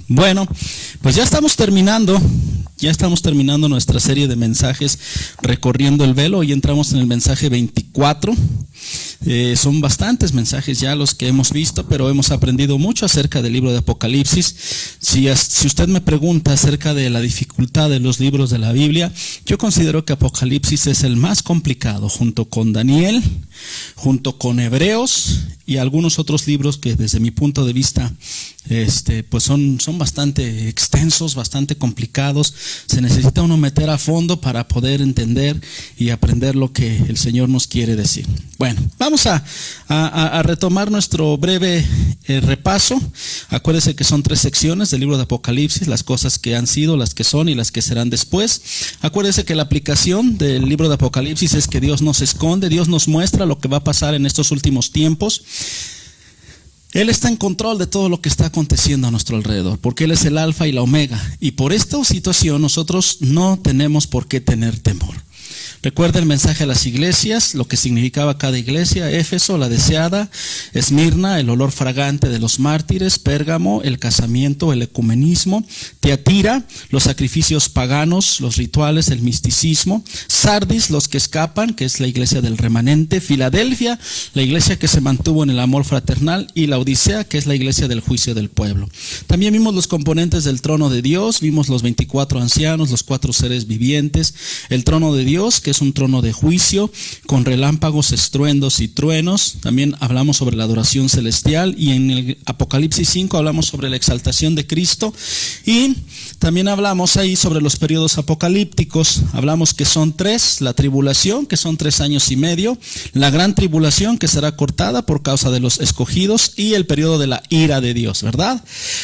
Bueno, pues ya estamos terminando nuestra serie de mensajes recorriendo el velo. Hoy entramos en el mensaje 24. Son bastantes mensajes ya los que hemos visto, pero hemos aprendido mucho acerca del libro de Apocalipsis. Si usted me pregunta acerca de la dificultad de los libros de la Biblia, yo considero que Apocalipsis es el más complicado, junto con Daniel, junto con Hebreos y algunos otros libros que desde mi punto de vista pues son bastante extensos, bastante complicados. Se necesita uno meter a fondo para poder entender y aprender lo que el Señor nos quiere decir. Bueno, vamos a retomar nuestro breve repaso. Acuérdese que son 3 secciones del libro de Apocalipsis: las cosas que han sido, las que son y las que serán después. Acuérdese que la aplicación del libro de Apocalipsis es que Dios nos esconde, Dios nos muestra lo que va a pasar en estos últimos tiempos. Él está en control de todo lo que está aconteciendo a nuestro alrededor, porque Él es el alfa y la omega, y por esta situación nosotros no tenemos por qué tener temor. Recuerda el mensaje a las iglesias, lo que significaba cada iglesia: Éfeso, la deseada; Esmirna, el olor fragante de los mártires; Pérgamo, el casamiento, el ecumenismo; Tiatira, los sacrificios paganos, los rituales, el misticismo; Sardis, los que escapan, que es la iglesia del remanente; Filadelfia, la iglesia que se mantuvo en el amor fraternal; y la Odisea, que es la iglesia del juicio del pueblo. También vimos los componentes del trono de Dios, vimos los 24 ancianos, los 4 seres vivientes, el trono de Dios, que es un trono de juicio con relámpagos, estruendos y truenos. También hablamos sobre la adoración celestial, y en el Apocalipsis 5 hablamos sobre la exaltación de Cristo, y también hablamos ahí sobre los periodos apocalípticos. Hablamos que son 3: la tribulación, que son 3 años y medio; la gran tribulación, que será cortada por causa de los escogidos; y el periodo de la ira de Dios, ¿verdad?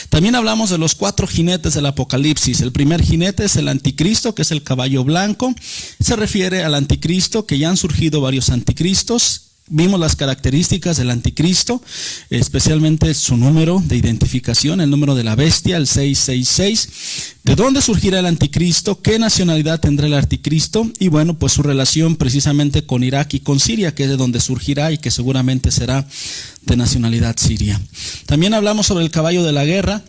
También hablamos de los 4 jinetes del Apocalipsis. El primer jinete es el anticristo, que es el caballo blanco. Se refiere al anticristo, que ya han surgido varios anticristos. Vimos las características del anticristo, especialmente su número de identificación, el número de la bestia, el 666. ¿De dónde surgirá el anticristo? ¿Qué nacionalidad tendrá el anticristo? Y bueno, pues su relación precisamente con Irak y con Siria, que es de donde surgirá y que seguramente será de nacionalidad siria. También hablamos sobre el caballo de la guerra,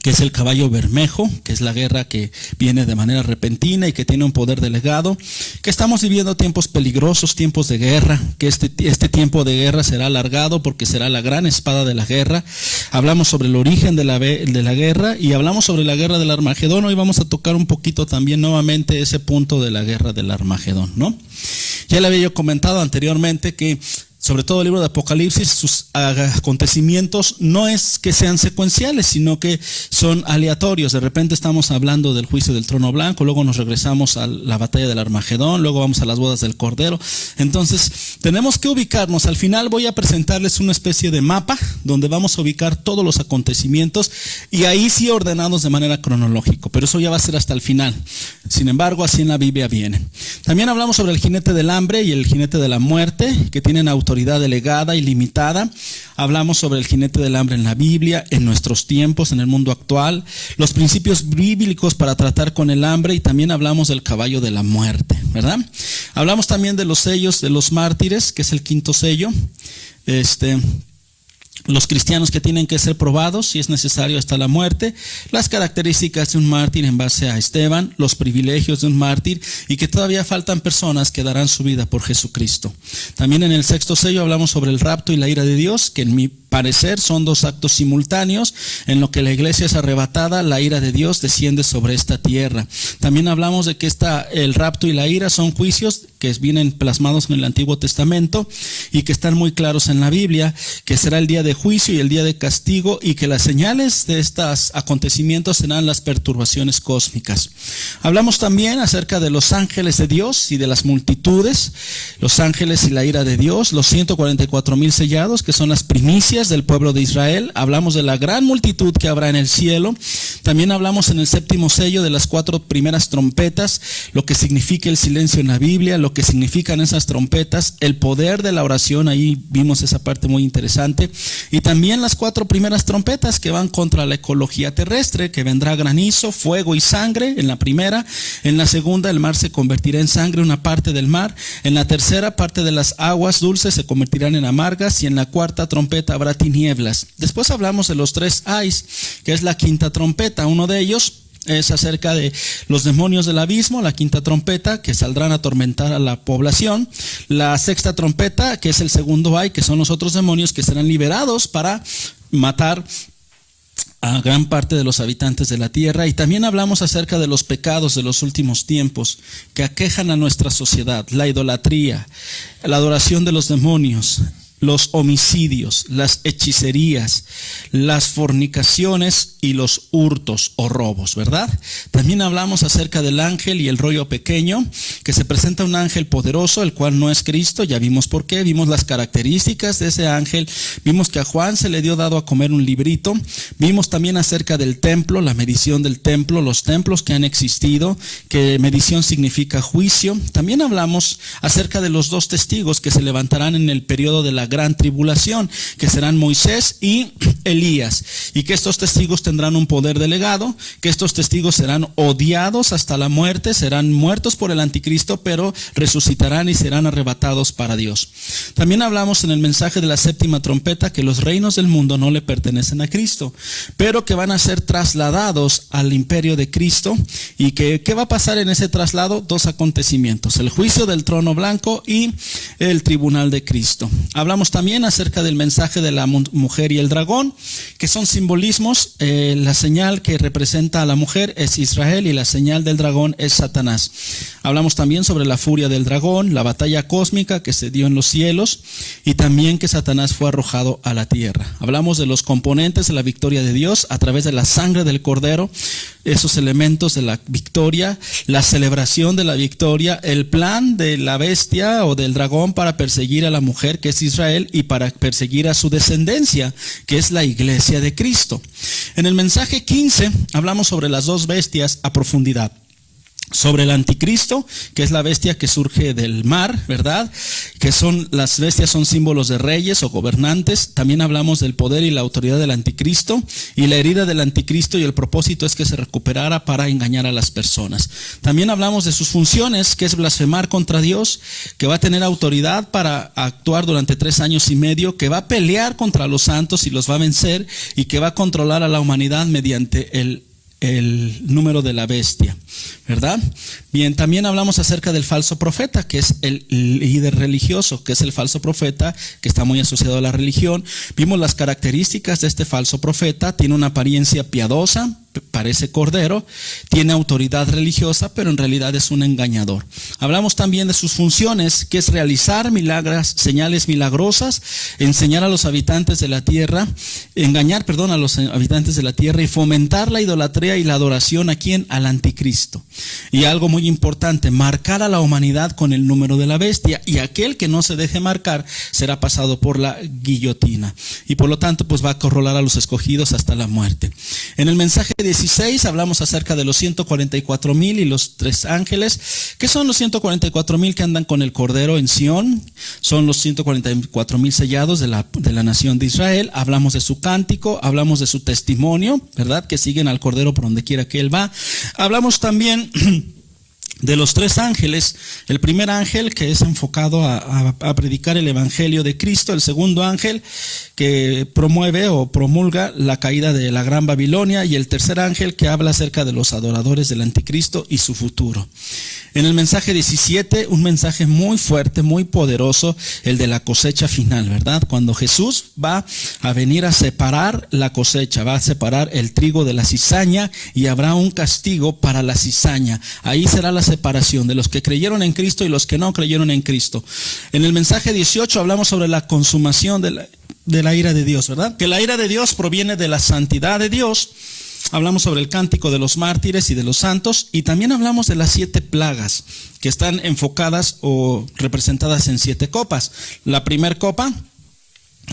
que es el caballo bermejo, que es la guerra que viene de manera repentina y que tiene un poder delegado, que estamos viviendo tiempos peligrosos, tiempos de guerra, que este tiempo de guerra será alargado porque será la gran espada de la guerra. Hablamos sobre el origen de la guerra, y hablamos sobre la guerra del Armagedón. Hoy vamos a tocar un poquito también nuevamente ese punto de la guerra del Armagedón, ¿no? Ya le había yo comentado anteriormente que sobre todo el libro de Apocalipsis, sus acontecimientos no es que sean secuenciales, sino que son aleatorios. De repente estamos hablando del juicio del trono blanco, luego nos regresamos a la batalla del Armagedón, luego vamos a las bodas del Cordero. Entonces tenemos que ubicarnos. Al final voy a presentarles una especie de mapa donde vamos a ubicar todos los acontecimientos, y ahí sí ordenados de manera cronológica, pero eso ya va a ser hasta el final. Sin embargo, así en la Biblia viene. También hablamos sobre el jinete del hambre y el jinete de la muerte, que tienen autoridad delegada y limitada. Hablamos sobre el jinete del hambre en la Biblia, en nuestros tiempos, en el mundo actual, los principios bíblicos para tratar con el hambre, y también hablamos del caballo de la muerte, ¿verdad? Hablamos también de los sellos de los mártires, que es el 5º sello. Los cristianos que tienen que ser probados, si es necesario, hasta la muerte; las características de un mártir en base a Esteban; los privilegios de un mártir, y que todavía faltan personas que darán su vida por Jesucristo. También en el 6º sello hablamos sobre el rapto y la ira de Dios, que en mi parecer son 2 actos simultáneos. En lo que la iglesia es arrebatada, la ira de Dios desciende sobre esta tierra. También hablamos de que el rapto y la ira son juicios que vienen plasmados en el Antiguo Testamento y que están muy claros en la Biblia, que será el día de juicio y el día de castigo, y que las señales de estos acontecimientos serán las perturbaciones cósmicas. Hablamos también acerca de los ángeles de Dios y de las multitudes, los ángeles y la ira de Dios, los 144,000 sellados, que son las primicias del pueblo de Israel. Hablamos de la gran multitud que habrá en el cielo. También hablamos en el 7º sello de las 4 primeras trompetas, lo que significa el silencio en la Biblia, lo que significan esas trompetas, el poder de la oración. Ahí vimos esa parte muy interesante. Y también las 4 primeras trompetas que van contra la ecología terrestre, que vendrá granizo, fuego y sangre en la primera. En la segunda, el mar se convertirá en sangre, una parte del mar. En la tercera, parte de las aguas dulces se convertirán en amargas. Y en la cuarta trompeta habrá habrá tinieblas. Después hablamos de los 3 ayes, que es la quinta trompeta. Uno de ellos es acerca de los demonios del abismo, la quinta trompeta, que saldrán a atormentar a la población. La sexta trompeta, que es el segundo ay, que son los otros demonios que serán liberados para matar a gran parte de los habitantes de la tierra. Y también hablamos acerca de los pecados de los últimos tiempos que aquejan a nuestra sociedad: la idolatría, la adoración de los demonios, los homicidios, las hechicerías, las fornicaciones y los hurtos o robos, ¿verdad? También hablamos acerca del ángel y el rollo pequeño, que se presenta un ángel poderoso, el cual no es Cristo. Ya vimos por qué, vimos las características de ese ángel, vimos que a Juan se le dio dado a comer un librito, vimos también acerca del templo, la medición del templo, los templos que han existido, que medición significa juicio. También hablamos acerca de los 2 testigos que se levantarán en el periodo de la gran tribulación, que serán Moisés y Elías, y que estos testigos tendrán un poder delegado, que estos testigos serán odiados hasta la muerte, serán muertos por el anticristo, pero resucitarán y serán arrebatados para Dios. También hablamos en el mensaje de la séptima trompeta que los reinos del mundo no le pertenecen a Cristo, pero que van a ser trasladados al imperio de Cristo. Y que ¿qué va a pasar en ese traslado? 2 acontecimientos: el juicio del trono blanco y el tribunal de Cristo. Hablamos también acerca del mensaje de la mujer y el dragón, que son simbolismos. La señal que representa a la mujer es Israel y la señal del dragón es Satanás. Hablamos también sobre la furia del dragón, la batalla cósmica que se dio en los cielos, y también que Satanás fue arrojado a la tierra. Hablamos de los componentes de la victoria de Dios a través de la sangre del cordero, esos elementos de la victoria, la celebración de la victoria, el plan de la bestia o del dragón para perseguir a la mujer, que es Israel, y para perseguir a su descendencia, que es la iglesia de Cristo. En el mensaje 15 hablamos sobre las 2 bestias a profundidad. Sobre el anticristo, que es la bestia que surge del mar, ¿verdad? Que las bestias son símbolos de reyes o gobernantes. También hablamos del poder y la autoridad del anticristo, y la herida del anticristo, y el propósito es que se recuperara para engañar a las personas. También hablamos de sus funciones, que es blasfemar contra Dios, que va a tener autoridad para actuar durante 3 años y medio, que va a pelear contra los santos y los va a vencer, y que va a controlar a la humanidad mediante el número de la bestia, ¿verdad? Bien, también hablamos acerca del falso profeta, que es el líder religioso, que es el falso profeta que está muy asociado a la religión. Vimos las características de este falso profeta: tiene una apariencia piadosa, parece cordero, tiene autoridad religiosa, pero en realidad es un engañador. Hablamos también de sus funciones, que es realizar señales milagrosas, enseñar a los habitantes de la tierra, engañar a los habitantes de la tierra, y fomentar la idolatría y la adoración ¿a quién? Al anticristo. Y algo muy importante: marcar a la humanidad con el número de la bestia, y aquel que no se deje marcar será pasado por la guillotina, y por lo tanto pues va a acorralar a los escogidos hasta la muerte. En el mensaje 16 hablamos acerca de los 144,000 y los 3 ángeles. ¿Qué son los 144,000 que andan con el cordero en Sión? Son los 144,000 sellados de la nación de Israel. Hablamos de su cántico, hablamos de su testimonio, ¿verdad? Que siguen al cordero por donde quiera que él va. Hablamos también de los 3 ángeles: el primer ángel, que es enfocado a predicar el evangelio de Cristo; el segundo ángel, que promueve o promulga la caída de la gran Babilonia; y el tercer ángel, que habla acerca de los adoradores del anticristo y su futuro. En el mensaje 17, un mensaje muy fuerte, muy poderoso, el de la cosecha final, ¿verdad? Cuando Jesús va a venir a separar la cosecha, va a separar el trigo de la cizaña, y habrá un castigo para la cizaña. Ahí será la separación de los que creyeron en Cristo y los que no creyeron en Cristo. En el mensaje 18 hablamos sobre la consumación de la ira de Dios, ¿verdad? Que la ira de Dios proviene de la santidad de Dios. Hablamos sobre el cántico de los mártires y de los santos, y también hablamos de las 7 plagas, que están enfocadas o representadas en 7 copas. La primera copa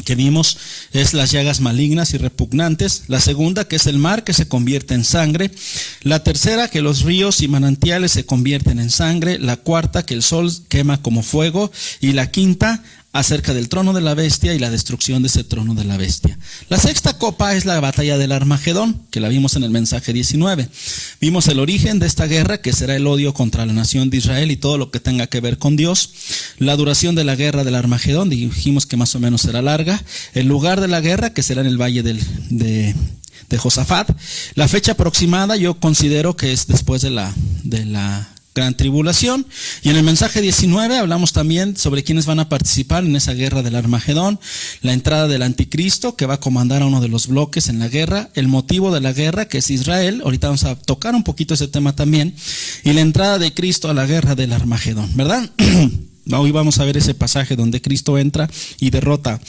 que vimos es las llagas malignas y repugnantes. La segunda, que es el mar que se convierte en sangre. La tercera, que los ríos y manantiales se convierten en sangre. La cuarta, que el sol quema como fuego. Y la quinta, acerca del trono de la bestia y la destrucción de ese trono de la bestia. La sexta copa es la batalla del Armagedón, que la vimos en el mensaje 19. Vimos el origen de esta guerra, que será el odio contra la nación de Israel y todo lo que tenga que ver con Dios. La duración de la guerra del Armagedón, dijimos que más o menos será larga. El lugar de la guerra, que será en el valle de Josafat. La fecha aproximada yo considero que es después de la gran tribulación. Y en el mensaje 19 hablamos también sobre quiénes van a participar en esa guerra del Armagedón, la entrada del anticristo que va a comandar a uno de los bloques en la guerra, el motivo de la guerra que es Israel, ahorita vamos a tocar un poquito ese tema también, y la entrada de Cristo a la guerra del Armagedón, ¿verdad? Hoy vamos a ver ese pasaje donde Cristo entra y derrota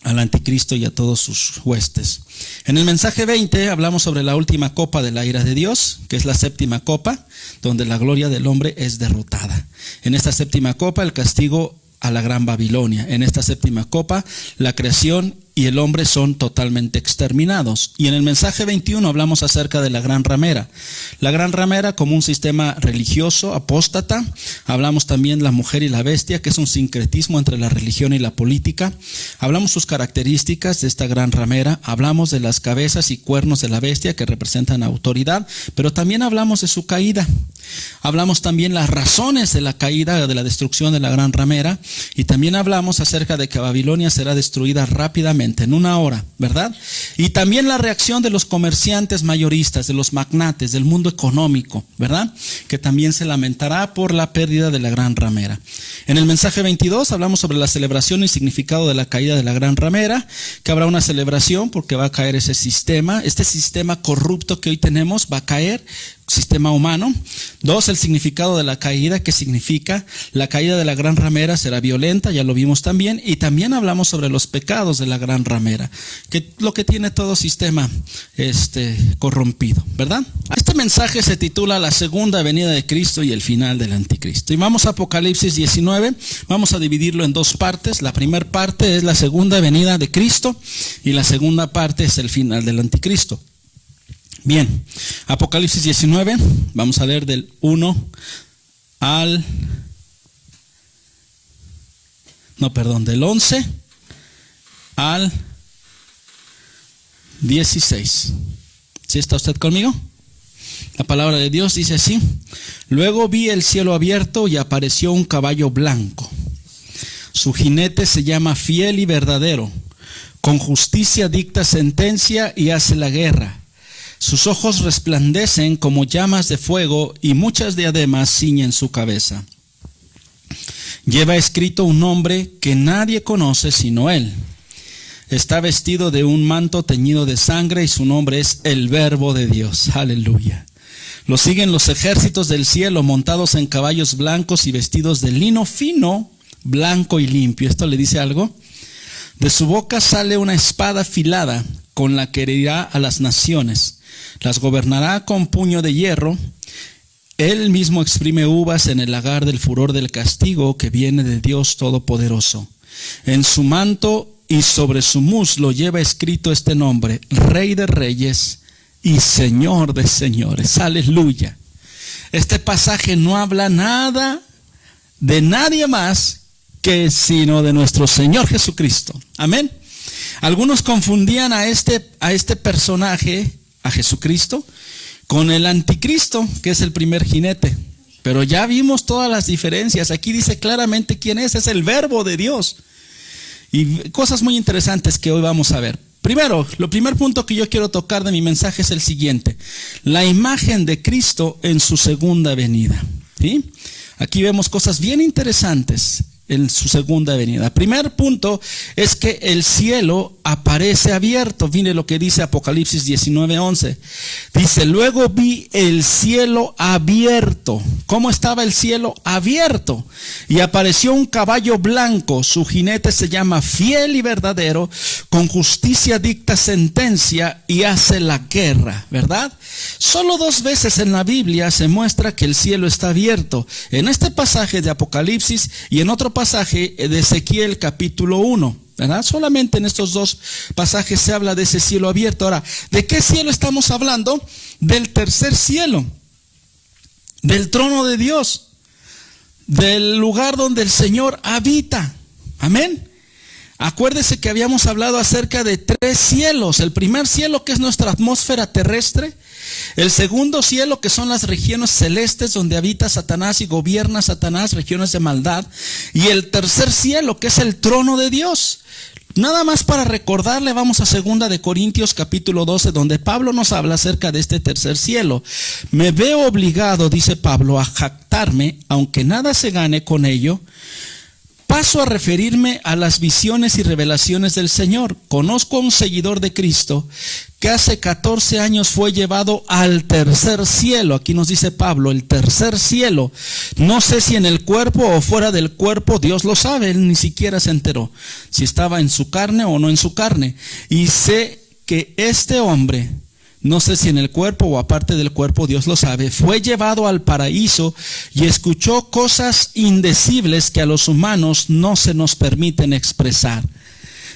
al anticristo y a todos sus huestes. En el mensaje 20 hablamos sobre la última copa de la ira de Dios, que es la séptima copa, donde la gloria del hombre es derrotada. En esta séptima copa el castigo a la gran Babilonia. En esta séptima copa la creación y el hombre son totalmente exterminados. Y en el mensaje 21 hablamos acerca de la gran ramera. La gran ramera como un sistema religioso apóstata. Hablamos también de la mujer y la bestia, que es un sincretismo entre la religión y la política. Hablamos sus características de esta gran ramera. Hablamos de las cabezas y cuernos de la bestia que representan autoridad, pero también hablamos de su caída. Hablamos también las razones de la caída, de la destrucción de la gran ramera, y también hablamos acerca de que Babilonia será destruida rápidamente, en una hora, ¿verdad? Y también la reacción de los comerciantes mayoristas, de los magnates, del mundo económico, ¿verdad? Que también se lamentará por la pérdida de la gran ramera. En el mensaje 22 hablamos sobre la celebración y significado de la caída de la gran ramera, que habrá una celebración porque va a caer ese sistema, este sistema corrupto que hoy tenemos va a caer, sistema humano. 2, el significado de la caída, que significa la caída de la gran ramera será violenta, ya lo vimos también, y también hablamos sobre los pecados de la gran ramera, que lo que tiene todo sistema corrompido, ¿verdad? Este mensaje se titula La segunda venida de Cristo y el final del anticristo. Y vamos a Apocalipsis 19, vamos a dividirlo en dos partes. La primera parte es la segunda venida de Cristo y la segunda parte es el final del anticristo. Bien, Apocalipsis 19, vamos a leer del 1 del 11 al 16. ¿Sí está usted conmigo? La palabra de Dios dice así: Luego vi el cielo abierto y apareció un caballo blanco. Su jinete se llama Fiel y Verdadero. Con justicia dicta sentencia y hace la guerra. Sus ojos resplandecen como llamas de fuego y muchas diademas ciñen su cabeza. Lleva escrito un nombre que nadie conoce sino él. Está vestido de un manto teñido de sangre y su nombre es el Verbo de Dios. Aleluya. Lo siguen los ejércitos del cielo montados en caballos blancos y vestidos de lino fino, blanco y limpio. ¿Esto le dice algo? De su boca sale una espada afilada con la que herirá a las naciones. Las gobernará con puño de hierro. Él mismo exprime uvas en el lagar del furor del castigo que viene de Dios Todopoderoso. En su manto y sobre su muslo lleva escrito este nombre: Rey de Reyes y Señor de Señores. Aleluya. Este pasaje no habla nada de nadie más que sino de nuestro Señor Jesucristo. Amén. Algunos confundían a este personaje, a Jesucristo, con el anticristo, que es el primer jinete. Pero ya vimos todas las diferencias. Aquí dice claramente quién es el Verbo de Dios. Y cosas muy interesantes que hoy vamos a ver. Primero, el primer punto que yo quiero tocar de mi mensaje es el siguiente: la imagen de Cristo en su segunda venida. ¿Sí? Aquí vemos cosas bien interesantes en su segunda venida. Primer punto es que el cielo aparece abierto. Mire lo que dice Apocalipsis 19:11. Dice: luego vi el cielo abierto. ¿Cómo estaba el cielo? Abierto. Y apareció un caballo blanco. Su jinete se llama Fiel y Verdadero. Con justicia dicta sentencia y hace la guerra. ¿Verdad? Solo 2 veces en la Biblia se muestra que el cielo está abierto. En este pasaje de Apocalipsis y en otro pasaje de Ezequiel capítulo 1, ¿verdad? Solamente en estos 2 pasajes se habla de ese cielo abierto. Ahora, ¿de qué cielo estamos hablando? Del tercer cielo, del trono de Dios, del lugar donde el Señor habita, Amén. Acuérdese que habíamos hablado acerca de 3 cielos. El primer cielo, que es nuestra atmósfera terrestre. El segundo cielo, que son las regiones celestes donde habita Satanás y gobierna Satanás, regiones de maldad. Y el tercer cielo, que es el trono de Dios. Nada más para recordarle, vamos a 2 de Corintios capítulo 12, donde Pablo nos habla acerca de este tercer cielo. Me veo obligado, dice Pablo, a jactarme, aunque nada se gane con ello. Paso a referirme a las visiones y revelaciones del Señor. Conozco a un seguidor de Cristo que hace 14 años fue llevado al tercer cielo. Aquí nos dice Pablo, el tercer cielo. No sé si en el cuerpo o fuera del cuerpo, Dios lo sabe, él ni siquiera se enteró si estaba en su carne o no en su carne. Y sé que este hombre, no sé si en el cuerpo o aparte del cuerpo, Dios lo sabe, fue llevado al paraíso y escuchó cosas indecibles que a los humanos no se nos permiten expresar.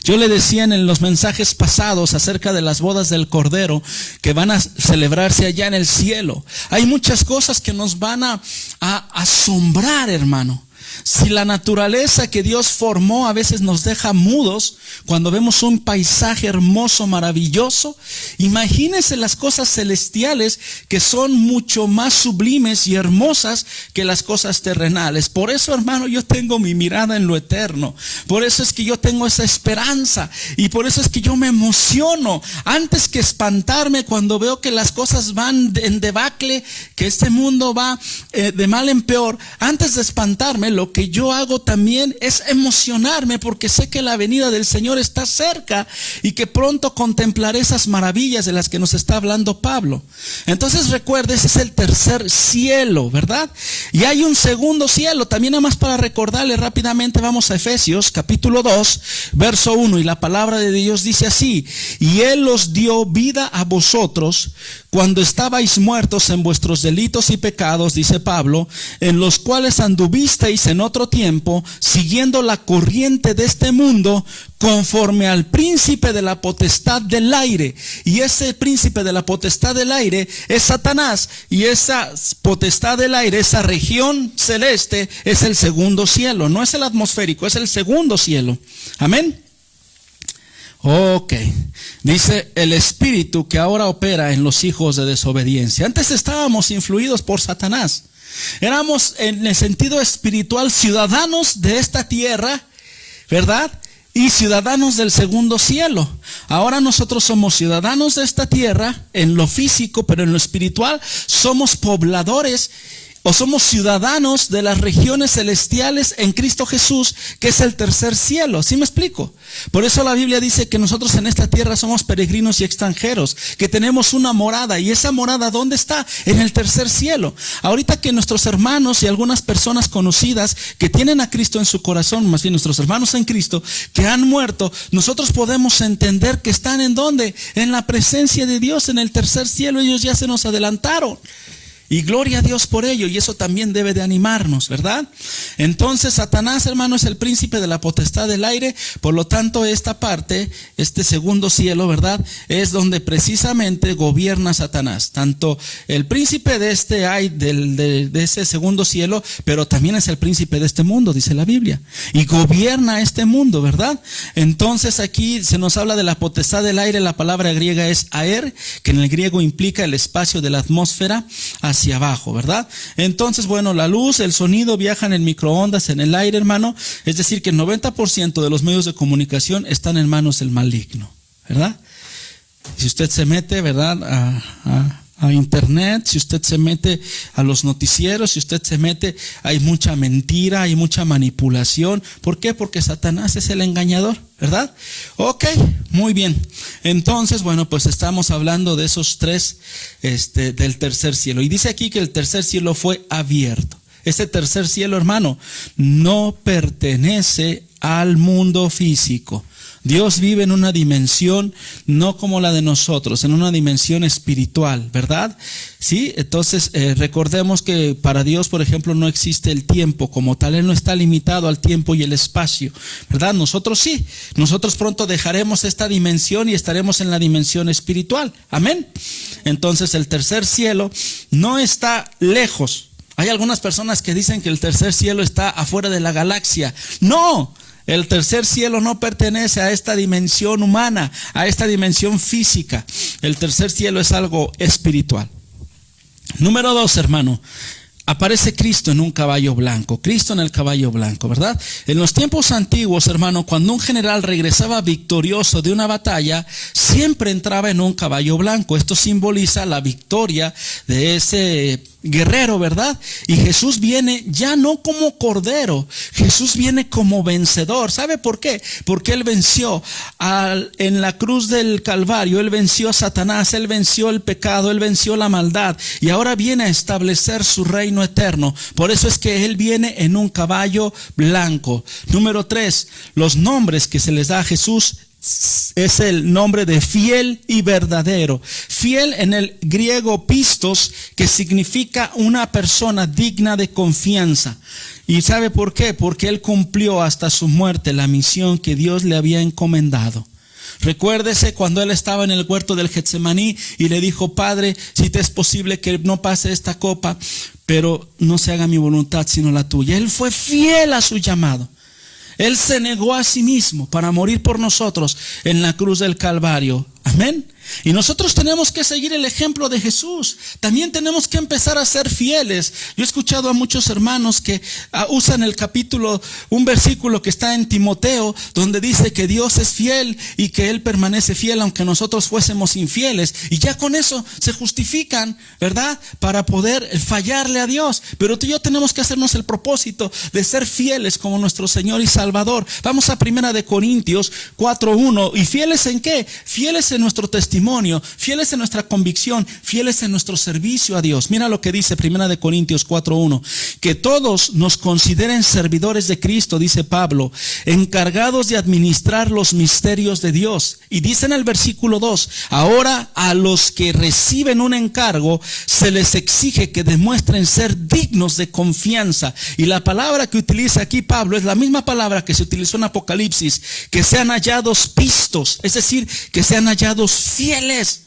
Yo le decía en los mensajes pasados acerca de las bodas del Cordero que van a celebrarse allá en el cielo. Hay muchas cosas que nos van a asombrar, hermano. Si la naturaleza que Dios formó a veces nos deja mudos cuando vemos un paisaje hermoso, maravilloso, imagínense las cosas celestiales que son mucho más sublimes y hermosas que las cosas terrenales. Por eso, hermano, yo tengo mi mirada en lo eterno. Por eso es que yo tengo esa esperanza y por eso es que yo me emociono antes que espantarme cuando veo que las cosas van en debacle, que este mundo va de mal en peor. Antes de espantarme, lo que yo hago también es emocionarme porque sé que la venida del Señor está cerca y que pronto contemplaré esas maravillas de las que nos está hablando Pablo. Entonces recuerde, ese es el tercer cielo, ¿verdad? Y hay un segundo cielo, también nada más para recordarle rápidamente, vamos a Efesios capítulo 2, verso 1, y la palabra de Dios dice así: y Él os dio vida a vosotros cuando estabais muertos en vuestros delitos y pecados, dice Pablo, en los cuales anduvisteis en otro tiempo, siguiendo la corriente de este mundo, conforme al príncipe de la potestad del aire. Y ese príncipe de la potestad del aire es Satanás. Y esa potestad del aire, esa región celeste, es el segundo cielo. No es el atmosférico, es el segundo cielo. Amén. Ok, dice el espíritu que ahora opera en los hijos de desobediencia. Antes estábamos influidos por Satanás. Éramos en el sentido espiritual ciudadanos de esta tierra, ¿verdad? Y ciudadanos del segundo cielo. Ahora nosotros somos ciudadanos de esta tierra en lo físico, pero en lo espiritual somos pobladores o somos ciudadanos de las regiones celestiales en Cristo Jesús, que es el tercer cielo. ¿Sí me explico? Por eso la Biblia dice que nosotros en esta tierra somos peregrinos y extranjeros, que tenemos una morada. ¿Y esa morada dónde está? En el tercer cielo. Ahorita que nuestros hermanos y algunas personas conocidas que tienen a Cristo en su corazón, más bien nuestros hermanos en Cristo, que han muerto, nosotros podemos entender que están ¿en dónde? En la presencia de Dios, en el tercer cielo. Ellos ya se nos adelantaron. Y gloria a Dios por ello, y eso también debe de animarnos, ¿verdad? Entonces Satanás, hermano, es el príncipe de la potestad del aire. Por lo tanto, esta parte, este segundo cielo, ¿verdad?, es donde precisamente gobierna Satanás. Tanto el príncipe de de ese segundo cielo, pero también es el príncipe de este mundo, dice la Biblia. Y gobierna este mundo, ¿verdad? Entonces aquí se nos habla de la potestad del aire. La palabra griega es aer, que en el griego implica el espacio de la atmósfera hacia abajo, ¿verdad? Entonces, bueno, la luz, el sonido viajan en microondas en el aire, hermano. Es decir, que el 90% de los medios de comunicación están en manos del maligno, ¿verdad? Si usted se mete, ¿verdad?, a internet, si usted se mete a los noticieros, si usted se mete, hay mucha mentira, hay mucha manipulación. ¿Por qué? Porque Satanás es el engañador, ¿verdad? Ok, muy bien. Entonces, bueno, pues estamos hablando de esos tres, del tercer cielo. Y dice aquí que el tercer cielo fue abierto. Este tercer cielo, hermano, no pertenece al mundo físico. Dios vive en una dimensión no como la de nosotros, en una dimensión espiritual, ¿verdad? Sí, entonces recordemos que para Dios, por ejemplo, no existe el tiempo como tal. Él no está limitado al tiempo y el espacio, ¿verdad? Nosotros sí, nosotros pronto dejaremos esta dimensión y estaremos en la dimensión espiritual, amén. Entonces el tercer cielo no está lejos. Hay algunas personas que dicen que el tercer cielo está afuera de la galaxia. No, El tercer cielo no pertenece a esta dimensión humana, a esta dimensión física. El tercer cielo es algo espiritual. Número 2, hermano. Aparece Cristo en un caballo blanco, Cristo en el caballo blanco, ¿verdad? En los tiempos antiguos, hermano, cuando un general regresaba victorioso de una batalla, siempre entraba en un caballo blanco. Esto simboliza la victoria de ese guerrero, ¿verdad? Y Jesús viene ya no como cordero, Jesús viene como vencedor. ¿Sabe por qué? Porque Él venció en la cruz del Calvario, Él venció a Satanás, Él venció el pecado, Él venció la maldad, y ahora viene a establecer su reino eterno. Por eso es que Él viene en un caballo blanco. Número 3, los nombres que se les da a Jesús es el nombre de fiel y verdadero. Fiel en el griego pistos, que significa una persona digna de confianza. ¿Y sabe por qué? Porque Él cumplió hasta su muerte la misión que Dios le había encomendado. Recuérdese cuando Él estaba en el huerto del Getsemaní y le dijo: Padre, si te es posible que no pase esta copa, pero no se haga mi voluntad sino la tuya. Él fue fiel a su llamado. Él se negó a sí mismo para morir por nosotros en la cruz del Calvario. Amén. Y nosotros tenemos que seguir el ejemplo de Jesús. También tenemos que empezar a ser fieles. Yo he escuchado a muchos hermanos que usan un versículo que está en Timoteo, donde dice que Dios es fiel y que Él permanece fiel aunque nosotros fuésemos infieles. Y ya con eso se justifican, ¿verdad? Para poder fallarle a Dios. Pero tú y yo tenemos que hacernos el propósito de ser fieles como nuestro Señor y Salvador. Vamos a 1 Corintios 4:1. ¿Y fieles en qué? Fieles en nuestro testimonio, fieles en nuestra convicción, fieles en nuestro servicio a Dios. Mira lo que dice 1 Corintios 4:1. Que todos nos consideren servidores de Cristo, dice Pablo, encargados de administrar los misterios de Dios. Y dice en el versículo 2, ahora a los que reciben un encargo se les exige que demuestren ser dignos de confianza. Y la palabra que utiliza aquí Pablo es la misma palabra que se utilizó en Apocalipsis, que sean hallados pistos, es decir, que sean hallados fieles.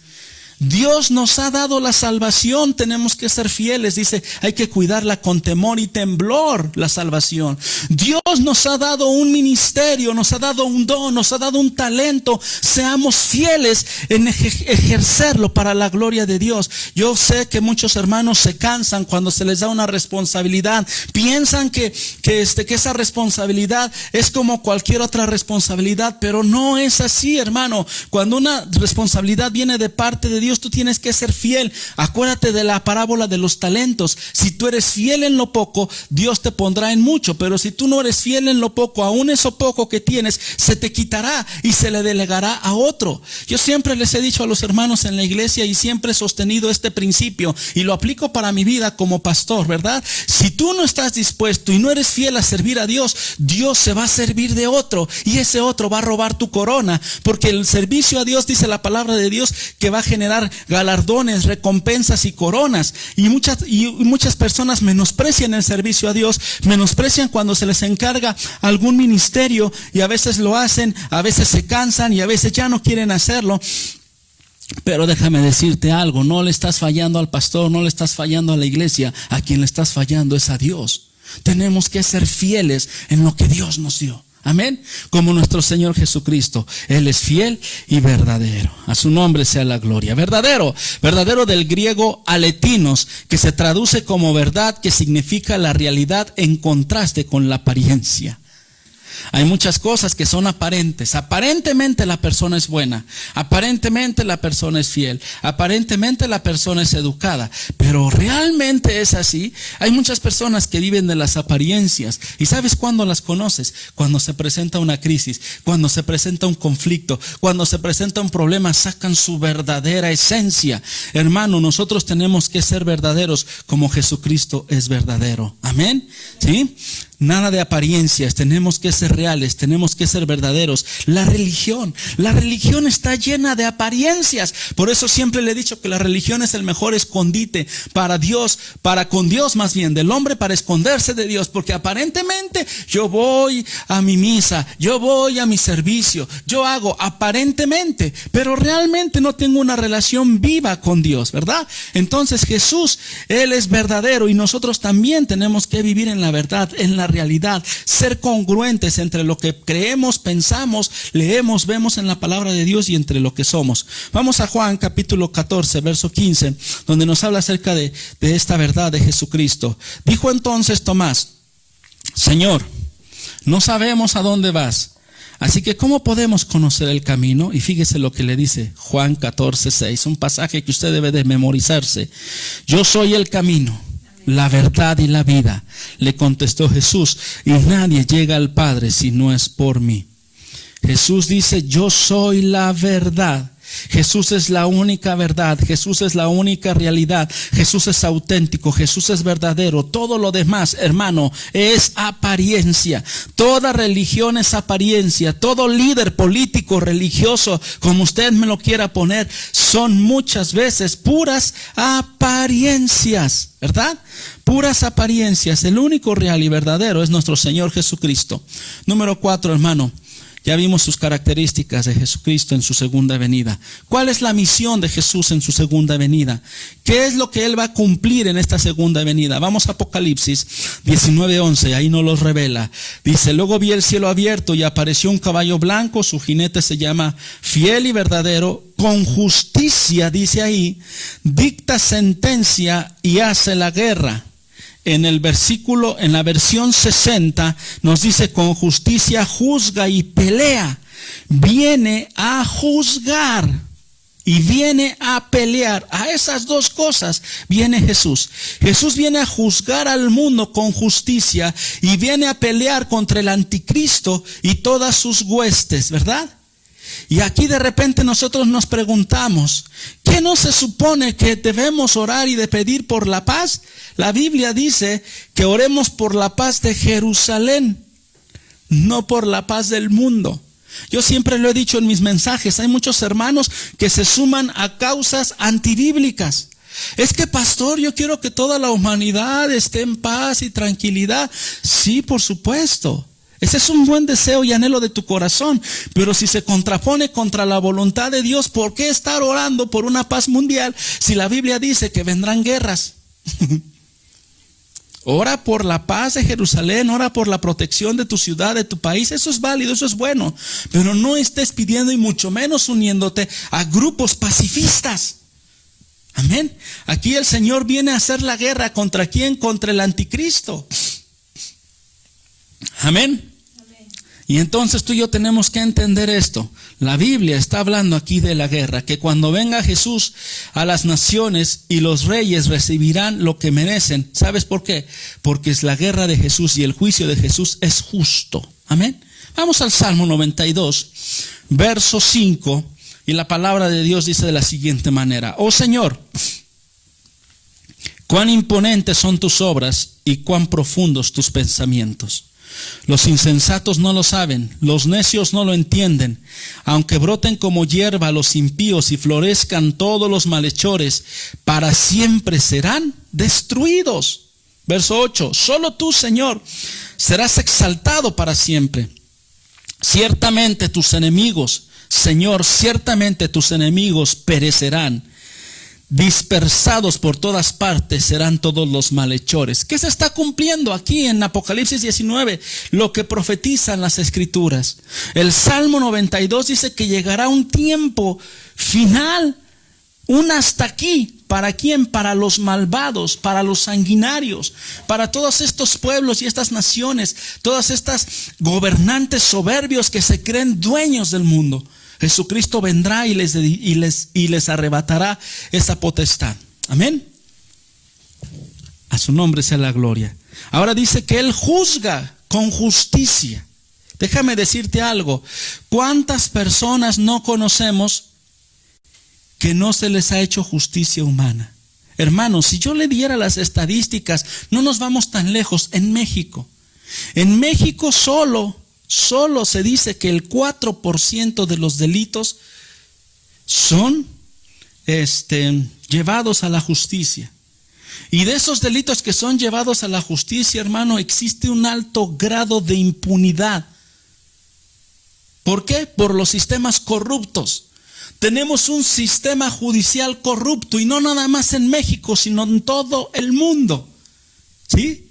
Dios nos ha dado la salvación, tenemos que ser fieles. Dice, hay que cuidarla con temor y temblor, la salvación. Dios nos ha dado un ministerio, nos ha dado un don, nos ha dado un talento. Seamos fieles en ejercerlo para la gloria de Dios. Yo sé que muchos hermanos se cansan cuando se les da una responsabilidad. Piensan que esa responsabilidad es como cualquier otra responsabilidad, pero no es así, hermano. Cuando una responsabilidad viene de parte de Dios, tú tienes que ser fiel. Acuérdate de la parábola de los talentos. Si tú eres fiel en lo poco, Dios te pondrá en mucho. Pero si tú no eres fiel en lo poco, aún eso poco que tienes se te quitará y se le delegará a otro. Yo siempre les he dicho a los hermanos en la iglesia, y siempre he sostenido este principio y lo aplico para mi vida como pastor, ¿verdad? Si tú no estás dispuesto y no eres fiel a servir a Dios, Dios se va a servir de otro, y ese otro va a robar tu corona, porque el servicio a Dios, dice la palabra de Dios, que va a generar galardones, recompensas y coronas. Y muchas personas menosprecian el servicio a Dios, menosprecian cuando se les encarga algún ministerio, y a veces lo hacen, a veces se cansan y a veces ya no quieren hacerlo. Pero déjame decirte algo, no le estás fallando al pastor, no le estás fallando a la iglesia, a quien le estás fallando es a Dios. Tenemos que ser fieles en lo que Dios nos dio. Amén. Como nuestro Señor Jesucristo. Él es fiel y verdadero. A su nombre sea la gloria. Verdadero. Verdadero del griego aletinos, que se traduce como verdad, que significa la realidad en contraste con la apariencia. Hay muchas cosas que son aparentes. Aparentemente la persona es buena, aparentemente la persona es fiel, aparentemente la persona es educada, pero realmente es así. Hay muchas personas que viven de las apariencias. ¿Y sabes cuándo las conoces? Cuando se presenta una crisis, cuando se presenta un conflicto, cuando se presenta un problema, sacan su verdadera esencia. Hermano, nosotros tenemos que ser verdaderos como Jesucristo es verdadero. Amén. ¿Sí? Nada de apariencias, tenemos que ser reales, tenemos que ser verdaderos. La religión está llena de apariencias. Por eso siempre le he dicho que la religión es el mejor escondite para Dios, con Dios más bien, del hombre, para esconderse de Dios. Porque aparentemente yo voy a mi misa, yo voy a mi servicio, yo hago aparentemente, pero realmente no tengo una relación viva con Dios, ¿verdad? Entonces Jesús, Él es verdadero, y nosotros también tenemos que vivir en la verdad, en la la realidad, ser congruentes entre lo que creemos, pensamos, leemos, vemos en la palabra de Dios y entre lo que somos. Vamos a Juan capítulo 14, verso 15, donde nos habla acerca de esta verdad de Jesucristo. Dijo entonces Tomás: Señor, no sabemos a dónde vas, así que ¿cómo podemos conocer el camino? Y fíjese lo que le dice Juan 14, 6, un pasaje que usted debe de memorizarse. Yo soy el camino, la verdad y la vida, le contestó Jesús, y nadie llega al Padre si no es por mí. Jesús dice: yo soy la verdad. Jesús es la única verdad, Jesús es la única realidad, Jesús es auténtico, Jesús es verdadero. Todo lo demás, hermano, es apariencia. Toda religión es apariencia. Todo líder político, religioso, como usted me lo quiera poner, son muchas veces puras apariencias, ¿verdad? Puras apariencias. El único real y verdadero es nuestro Señor Jesucristo. Número 4, hermano. Ya vimos sus características de Jesucristo en su segunda venida. ¿Cuál es la misión de Jesús en su segunda venida? ¿Qué es lo que Él va a cumplir en esta segunda venida? Vamos a Apocalipsis 19:11, ahí nos lo revela. Dice: luego vi el cielo abierto y apareció un caballo blanco, su jinete se llama Fiel y Verdadero, con justicia, dice ahí, dicta sentencia y hace la guerra. En el versículo, en la versión 60, nos dice: con justicia juzga y pelea. Viene a juzgar y viene a pelear. A esas dos cosas viene Jesús. Jesús viene a juzgar al mundo con justicia y viene a pelear contra el anticristo y todas sus huestes, ¿verdad? Y aquí de repente nosotros nos preguntamos: ¿qué no se supone que debemos orar y de pedir por la paz? La Biblia dice que oremos por la paz de Jerusalén, no por la paz del mundo. Yo siempre lo he dicho en mis mensajes, hay muchos hermanos que se suman a causas antibíblicas. Es que, pastor, yo quiero que toda la humanidad esté en paz y tranquilidad. Sí, por supuesto. Ese es un buen deseo y anhelo de tu corazón, pero si se contrapone contra la voluntad de Dios, ¿por qué estar orando por una paz mundial si la Biblia dice que vendrán guerras? Ora por la paz de Jerusalén, ora por la protección de tu ciudad, de tu país. Eso es válido, eso es bueno, pero no estés pidiendo y mucho menos uniéndote a grupos pacifistas. Amén. Aquí el Señor viene a hacer la guerra. ¿Contra quién? Contra el anticristo. Amén. Y entonces tú y yo tenemos que entender esto. La Biblia está hablando aquí de la guerra, que cuando venga Jesús a las naciones y los reyes recibirán lo que merecen. ¿Sabes por qué? Porque es la guerra de Jesús y el juicio de Jesús es justo. Amén. Vamos al Salmo 92, verso 5, y la palabra de Dios dice de la siguiente manera: oh Señor, cuán imponentes son tus obras y cuán profundos tus pensamientos. Los insensatos no lo saben, los necios no lo entienden. Aunque broten como hierba los impíos y florezcan todos los malhechores, para siempre serán destruidos. Verso 8, solo tú, Señor, serás exaltado para siempre. Ciertamente tus enemigos, Señor, ciertamente tus enemigos perecerán. Dispersados por todas partes serán todos los malhechores. ¿Qué se está cumpliendo aquí en Apocalipsis 19? Lo que profetizan las Escrituras. El Salmo 92 dice que llegará un tiempo final, un hasta aquí. ¿Para quién? Para los malvados, para los sanguinarios, para todos estos pueblos y estas naciones, todas estas gobernantes soberbios que se creen dueños del mundo. Jesucristo vendrá y les arrebatará esa potestad. Amén. A su nombre sea la gloria. Ahora dice que Él juzga con justicia. Déjame decirte algo. ¿Cuántas personas no conocemos que no se les ha hecho justicia humana? Hermanos, si yo le diera las estadísticas, no nos vamos tan lejos. En México solo se dice que el 4% de los delitos son llevados a la justicia. Y de esos delitos que son llevados a la justicia, hermano, existe un alto grado de impunidad. ¿Por qué? Por los sistemas corruptos. Tenemos un sistema judicial corrupto, y no nada más en México, sino en todo el mundo. ¿Sí?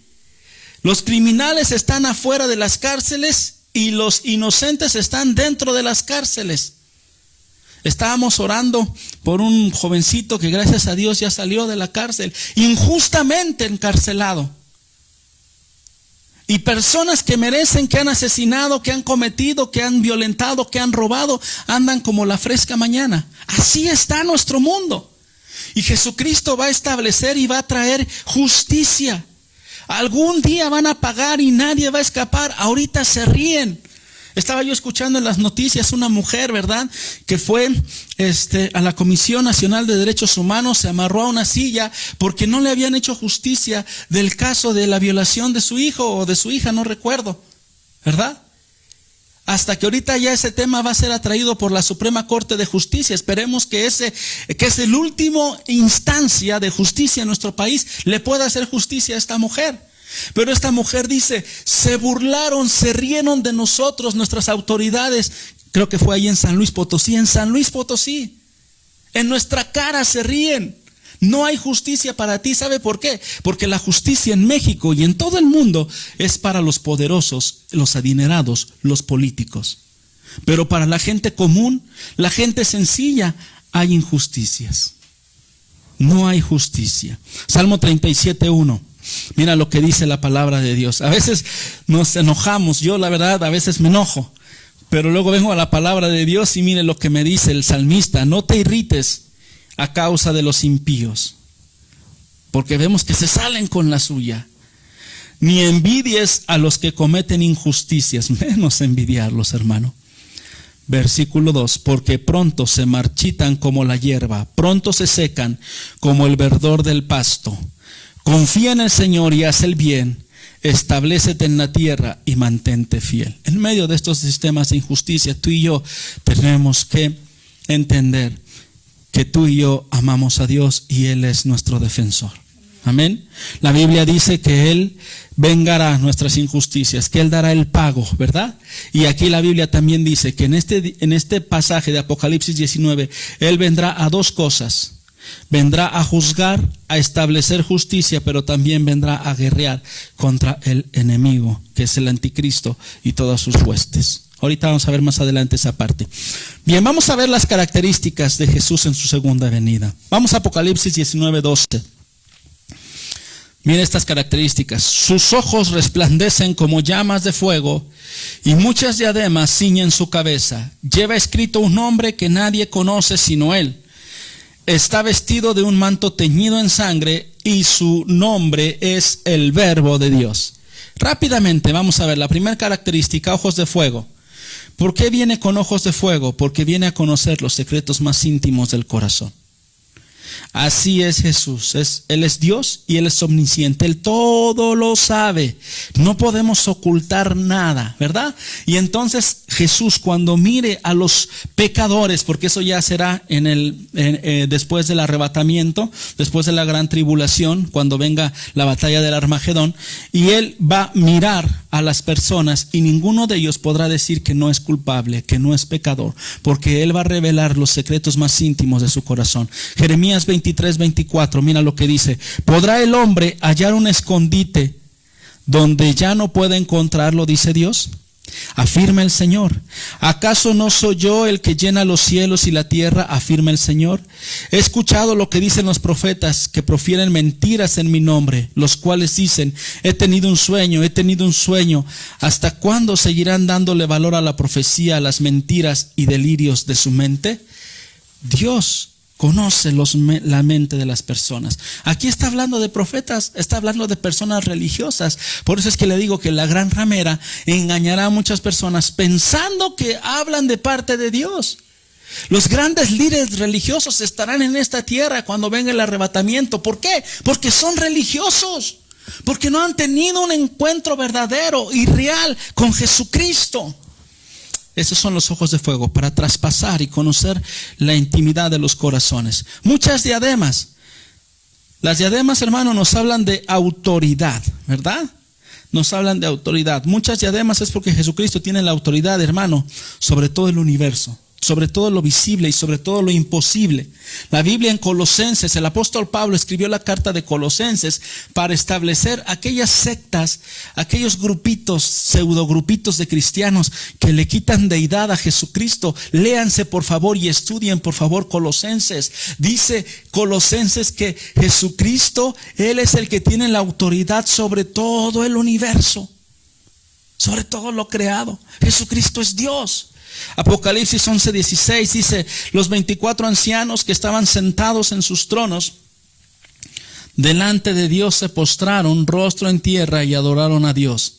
Los criminales están afuera de las cárceles y los inocentes están dentro de las cárceles. Estábamos orando por un jovencito que gracias a Dios ya salió de la cárcel, injustamente encarcelado. Y personas que merecen, que han asesinado, que han cometido, que han violentado, que han robado, andan como la fresca mañana. Así está nuestro mundo. Y Jesucristo va a establecer y va a traer justicia. Algún día van a pagar y nadie va a escapar. Ahorita se ríen. Estaba yo escuchando en las noticias una mujer, ¿verdad?, que fue a la Comisión Nacional de Derechos Humanos, se amarró a una silla porque no le habían hecho justicia del caso de la violación de su hijo o de su hija, no recuerdo, ¿verdad? Hasta que ahorita ya ese tema va a ser atraído por la Suprema Corte de Justicia. Esperemos que es el último instancia de justicia en nuestro país, le pueda hacer justicia a esta mujer. Pero esta mujer dice, se burlaron, se rieron de nosotros, nuestras autoridades. Creo que fue ahí en San Luis Potosí, en nuestra cara se ríen. No hay justicia para ti. ¿Sabe por qué? Porque la justicia en México y en todo el mundo es para los poderosos, los adinerados, los políticos. Pero para la gente común, la gente sencilla, hay injusticias. No hay justicia. Salmo 37:1. Mira lo que dice la palabra de Dios. A veces nos enojamos, yo la verdad a veces me enojo, pero luego vengo a la palabra de Dios y mire lo que me dice el salmista: no te irrites a causa de los impíos, porque vemos que se salen con la suya. Ni envidies a los que cometen injusticias, menos envidiarlos, hermano. Versículo 2, porque pronto se marchitan como la hierba, pronto se secan como el verdor del pasto. Confía en el Señor y haz el bien, establécete en la tierra y mantente fiel. En medio de estos sistemas de injusticia, tú y yo tenemos que entender que tú y yo amamos a Dios y Él es nuestro defensor. Amén. La Biblia dice que Él vengará nuestras injusticias, que Él dará el pago, ¿verdad? Y aquí la Biblia también dice que en este pasaje de Apocalipsis 19, Él vendrá a dos cosas. Vendrá a juzgar, a establecer justicia, pero también vendrá a guerrear contra el enemigo, que es el anticristo y todas sus huestes. Ahorita vamos a ver más adelante esa parte. Bien, vamos a ver las características de Jesús en su segunda venida. Vamos a Apocalipsis 19:12. Mira estas características. Sus ojos resplandecen como llamas de fuego y muchas diademas ciñen su cabeza. Lleva escrito un nombre que nadie conoce sino Él. Está vestido de un manto teñido en sangre y su nombre es el Verbo de Dios. Rápidamente vamos a ver la primera característica: ojos de fuego. ¿Por qué viene con ojos de fuego? Porque viene a conocer los secretos más íntimos del corazón. Así es Jesús, Él es Dios y Él es omnisciente, Él todo lo sabe, no podemos ocultar nada, ¿verdad? Y entonces Jesús, cuando mire a los pecadores, porque eso ya será después del arrebatamiento, después de la gran tribulación, cuando venga la batalla del Armagedón, y Él va a mirar a las personas y ninguno de ellos podrá decir que no es culpable, que no es pecador, porque Él va a revelar los secretos más íntimos de su corazón. Jeremías 23:24, mira lo que dice: ¿podrá el hombre hallar un escondite donde ya no puede encontrarlo? Dice Dios. Afirma el Señor. ¿Acaso no soy yo el que llena los cielos y la tierra? Afirma el Señor. He escuchado lo que dicen los profetas que profieren mentiras en mi nombre, los cuales dicen: he tenido un sueño. ¿Hasta cuándo seguirán dándole valor a la profecía, a las mentiras y delirios de su mente? Dios conoce la mente de las personas. Aquí está hablando de profetas, está hablando de personas religiosas. Por eso es que le digo que la gran ramera engañará a muchas personas pensando que hablan de parte de Dios. Los grandes líderes religiosos estarán en esta tierra cuando venga el arrebatamiento. ¿Por qué? Porque son religiosos, porque no han tenido un encuentro verdadero y real con Jesucristo. Esos son los ojos de fuego, para traspasar y conocer la intimidad de los corazones. Muchas diademas. Las diademas, hermano, nos hablan de autoridad, ¿verdad? Nos hablan de autoridad. Muchas diademas es porque Jesucristo tiene la autoridad, hermano, sobre todo el universo. sobre todo lo visible y sobre todo lo imposible. La Biblia en Colosenses, el apóstol Pablo escribió la carta de Colosenses para establecer aquellas sectas, aquellos grupitos, pseudogrupitos de cristianos que le quitan deidad a Jesucristo. Léanse por favor y estudien por favor Colosenses. Dice Colosenses que Jesucristo, Él es el que tiene la autoridad sobre todo el universo, sobre todo lo creado. Jesucristo es Dios. Apocalipsis 11:16 dice: los 24 ancianos que estaban sentados en sus tronos delante de Dios se postraron rostro en tierra y adoraron a Dios.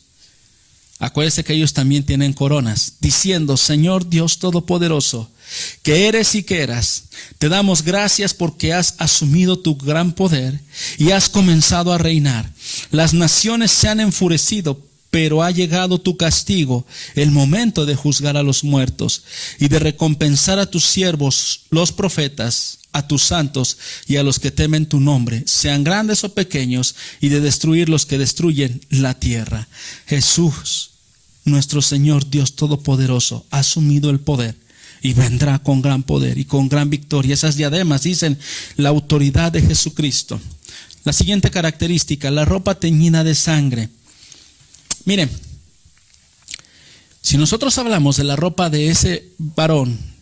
Acuérdense que ellos también tienen coronas, diciendo: Señor Dios Todopoderoso, que eres y que eras, te damos gracias porque has asumido tu gran poder y has comenzado a reinar. Las naciones se han enfurecido, pero ha llegado tu castigo, el momento de juzgar a los muertos y de recompensar a tus siervos, los profetas, a tus santos y a los que temen tu nombre, sean grandes o pequeños, y de destruir los que destruyen la tierra. Jesús, nuestro Señor Dios Todopoderoso, ha asumido el poder y vendrá con gran poder y con gran victoria. Esas diademas dicen la autoridad de Jesucristo. La siguiente característica: la ropa teñida de sangre. Miren, si nosotros hablamos de la ropa de ese varón,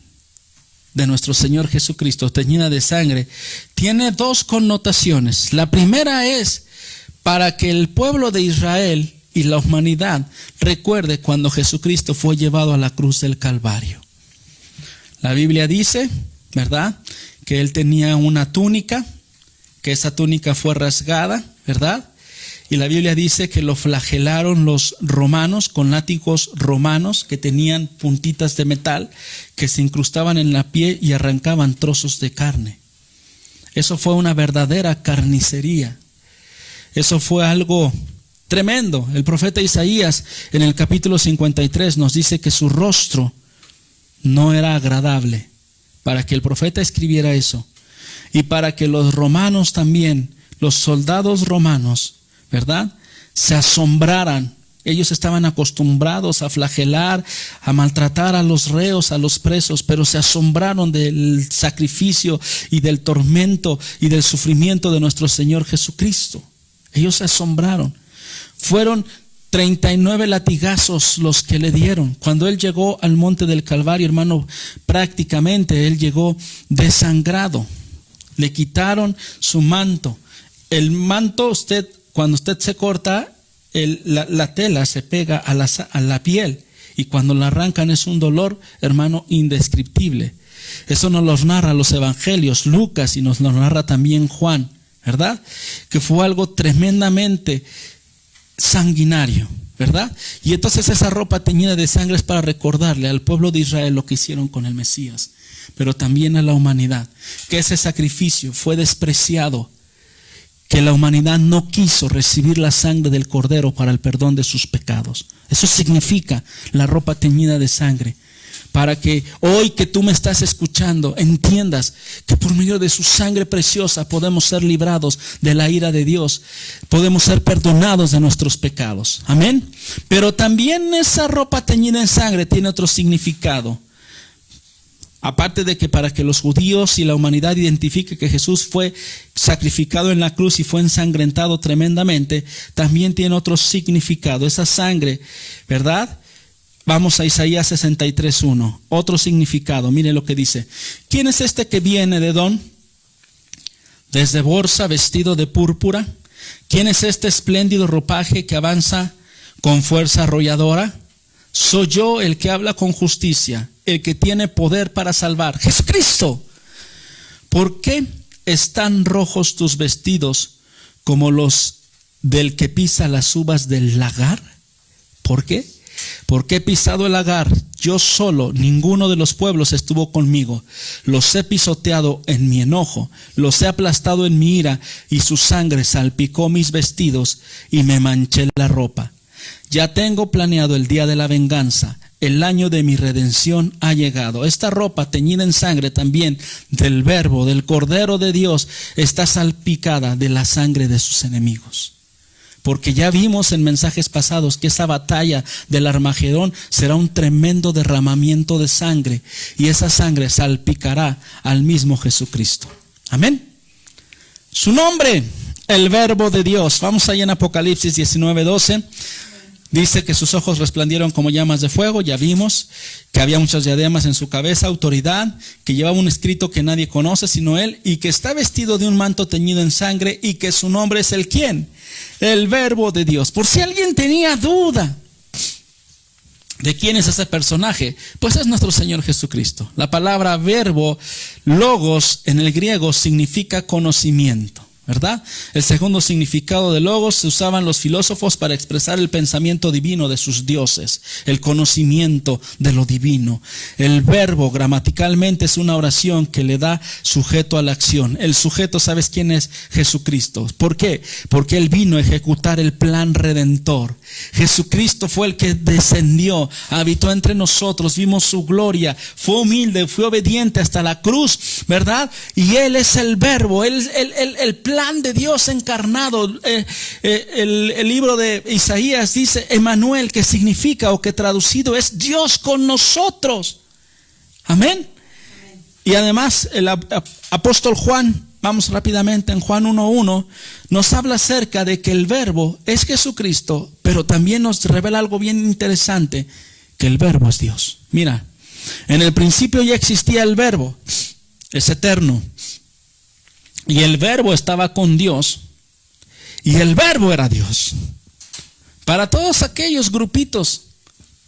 de nuestro Señor Jesucristo, teñida de sangre, tiene dos connotaciones. La primera es para que el pueblo de Israel y la humanidad recuerde cuando Jesucristo fue llevado a la cruz del Calvario. La Biblia dice, ¿verdad?, que él tenía una túnica, que esa túnica fue rasgada, ¿verdad? Y la Biblia dice que lo flagelaron los romanos con látigos romanos que tenían puntitas de metal que se incrustaban en la piel y arrancaban trozos de carne. Eso fue una verdadera carnicería. Eso fue algo tremendo. El profeta Isaías en el capítulo 53 nos dice que su rostro no era agradable. Para que el profeta escribiera eso y para que los romanos también, los soldados romanos, ¿verdad?, se asombraran. Ellos estaban acostumbrados a flagelar, a maltratar a los reos, a los presos, pero se asombraron del sacrificio y del tormento y del sufrimiento de nuestro Señor Jesucristo. Ellos se asombraron. Fueron 39 latigazos los que le dieron. Cuando él llegó al monte del Calvario, hermano, prácticamente él llegó desangrado. Le quitaron su manto. El manto, cuando usted se corta, la tela se pega a la piel, y cuando la arrancan es un dolor, hermano, indescriptible. Eso nos lo narra los evangelios, Lucas, y nos lo narra también Juan, ¿verdad? Que fue algo tremendamente sanguinario, ¿verdad? Y entonces esa ropa teñida de sangre es para recordarle al pueblo de Israel lo que hicieron con el Mesías, pero también a la humanidad, que ese sacrificio fue despreciado, que la humanidad no quiso recibir la sangre del Cordero para el perdón de sus pecados. Eso significa la ropa teñida de sangre. Para que hoy que tú me estás escuchando entiendas que por medio de su sangre preciosa podemos ser librados de la ira de Dios. Podemos ser perdonados de nuestros pecados. Amén. Pero también esa ropa teñida en sangre tiene otro significado. Aparte de que para que los judíos y la humanidad identifique que Jesús fue sacrificado en la cruz y fue ensangrentado tremendamente, también tiene otro significado. Esa sangre, ¿verdad? Vamos a Isaías 63:1. Otro significado. Mire lo que dice. ¿Quién es este que viene de Edom? Desde Borsa, vestido de púrpura. ¿Quién es este espléndido ropaje que avanza con fuerza arrolladora? Soy yo el que habla con justicia, el que tiene poder para salvar. Jesucristo. ¿Por qué están rojos tus vestidos como los del que pisa las uvas del lagar? ¿Por qué? Porque he pisado el lagar, yo solo, ninguno de los pueblos estuvo conmigo. Los he pisoteado en mi enojo, los he aplastado en mi ira, y su sangre salpicó mis vestidos y me manché la ropa. Ya tengo planeado el día de la venganza, el año de mi redención ha llegado. Esta ropa teñida en sangre también del Verbo, del Cordero de Dios, está salpicada de la sangre de sus enemigos. porque ya vimos en mensajes pasados que esa batalla del Armagedón será un tremendo derramamiento de sangre, y esa sangre salpicará al mismo Jesucristo. Amén. Su nombre, el Verbo de Dios. Vamos allá en Apocalipsis 19:12. Dice que sus ojos resplandecieron como llamas de fuego. Ya vimos que había muchas diademas en su cabeza, autoridad, que llevaba un escrito que nadie conoce sino él, y que está vestido de un manto teñido en sangre, y que su nombre es el ¿quién? El Verbo de Dios. Por si alguien tenía duda de quién es ese personaje, pues es nuestro Señor Jesucristo. La palabra verbo, logos, en el griego significa conocimiento, ¿verdad? El segundo significado de logos se usaban los filósofos para expresar el pensamiento divino de sus dioses, el conocimiento de lo divino. El verbo gramaticalmente es una oración que le da sujeto a la acción. El sujeto, ¿sabes quién es? Jesucristo. ¿Por qué? Porque Él vino a ejecutar el plan redentor. Jesucristo fue el que descendió, habitó entre nosotros, vimos su gloria, fue humilde, fue obediente hasta la cruz, ¿verdad? Y Él es el verbo, el plan de Dios encarnado. El libro de Isaías dice Emmanuel, que significa, o que traducido es Dios con nosotros. Amén. Y además el apóstol Juan, vamos rápidamente en Juan 1:1, nos habla acerca de que el verbo es Jesucristo, pero también nos revela algo bien interesante, que el verbo es Dios. Mira, en el principio ya existía el verbo, es eterno, y el verbo estaba con Dios, y el verbo era Dios. Para todos aquellos grupitos,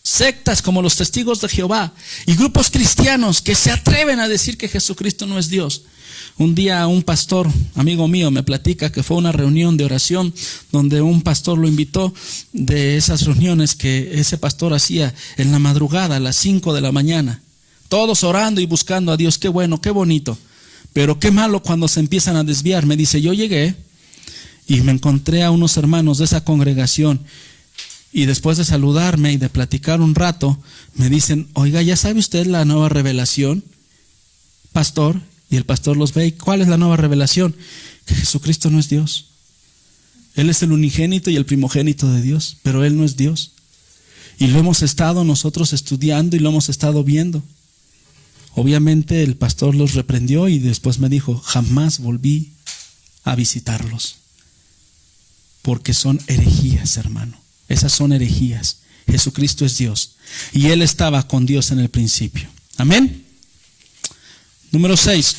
sectas como los Testigos de Jehová y grupos cristianos que se atreven a decir que Jesucristo no es Dios. Un día un pastor, amigo mío, me platica que fue una reunión de oración donde un pastor lo invitó, de esas reuniones que ese pastor hacía en la madrugada a las 5 de la mañana. Todos orando y buscando a Dios. Qué bueno, qué bonito. Pero qué malo cuando se empiezan a desviar. Me dice, yo llegué y me encontré a unos hermanos de esa congregación, y después de saludarme y de platicar un rato, me dicen, oiga, ¿ya sabe usted la nueva revelación, pastor? Y el pastor los ve, ¿y cuál es la nueva revelación? Que Jesucristo no es Dios. Él es el unigénito y el primogénito de Dios, pero Él no es Dios. Y lo hemos estado nosotros estudiando y lo hemos estado viendo. Obviamente el pastor los reprendió y después me dijo, jamás volví a visitarlos, porque son herejías, hermano. Esas son herejías. Jesucristo es Dios, y Él estaba con Dios en el principio. Amén. Número 6,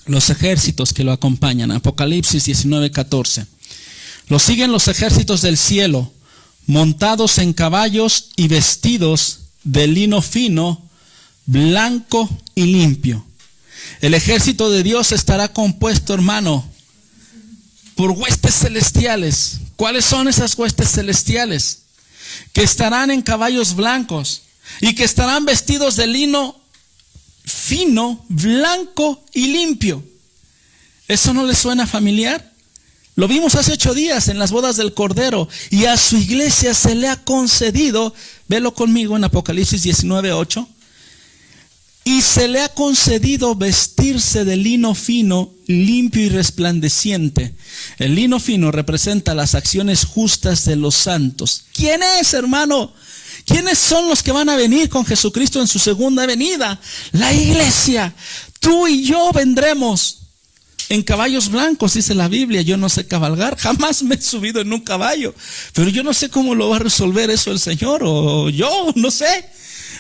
los ejércitos que lo acompañan. Apocalipsis 19:14. Lo siguen los ejércitos del cielo, montados en caballos y vestidos de lino fino, blanco y limpio. El ejército de Dios estará compuesto, hermano, por huestes celestiales. ¿Cuáles son esas huestes celestiales? Que estarán en caballos blancos y que estarán vestidos de lino fino, blanco y limpio. ¿Eso no le suena familiar? Lo vimos hace 8 días en las bodas del Cordero, y a su iglesia se le ha concedido, velo conmigo en Apocalipsis 19:8, y se le ha concedido vestirse de lino fino, limpio y resplandeciente. El lino fino representa las acciones justas de los santos. ¿Quién es, hermano? ¿Quiénes son los que van a venir con Jesucristo en su segunda venida? La iglesia. Tú y yo vendremos en caballos blancos, dice la Biblia. Yo no sé cabalgar, jamás me he subido en un caballo, pero yo no sé cómo lo va a resolver eso el Señor, o yo, no sé.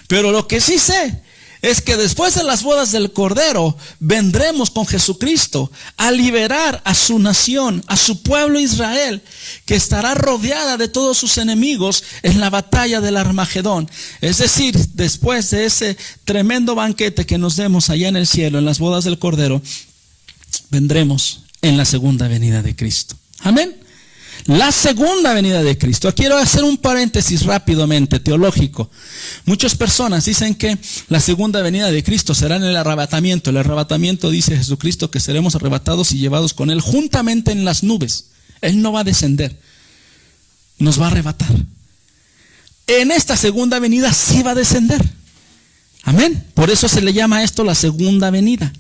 Pero lo que sí sé es que después de las bodas del Cordero vendremos con Jesucristo a liberar a su nación, a su pueblo Israel, que estará rodeada de todos sus enemigos en la batalla del Armagedón. Es decir, después de ese tremendo banquete que nos demos allá en el cielo, en las bodas del Cordero, vendremos en la segunda venida de Cristo. Amén. La segunda venida de Cristo. Quiero hacer un paréntesis rápidamente teológico. Muchas personas dicen que la segunda venida de Cristo será en el arrebatamiento. El arrebatamiento, dice Jesucristo, que seremos arrebatados y llevados con Él juntamente en las nubes. Él no va a descender, nos va a arrebatar. En esta segunda venida sí va a descender. Amén. Por eso se le llama a esto la segunda venida.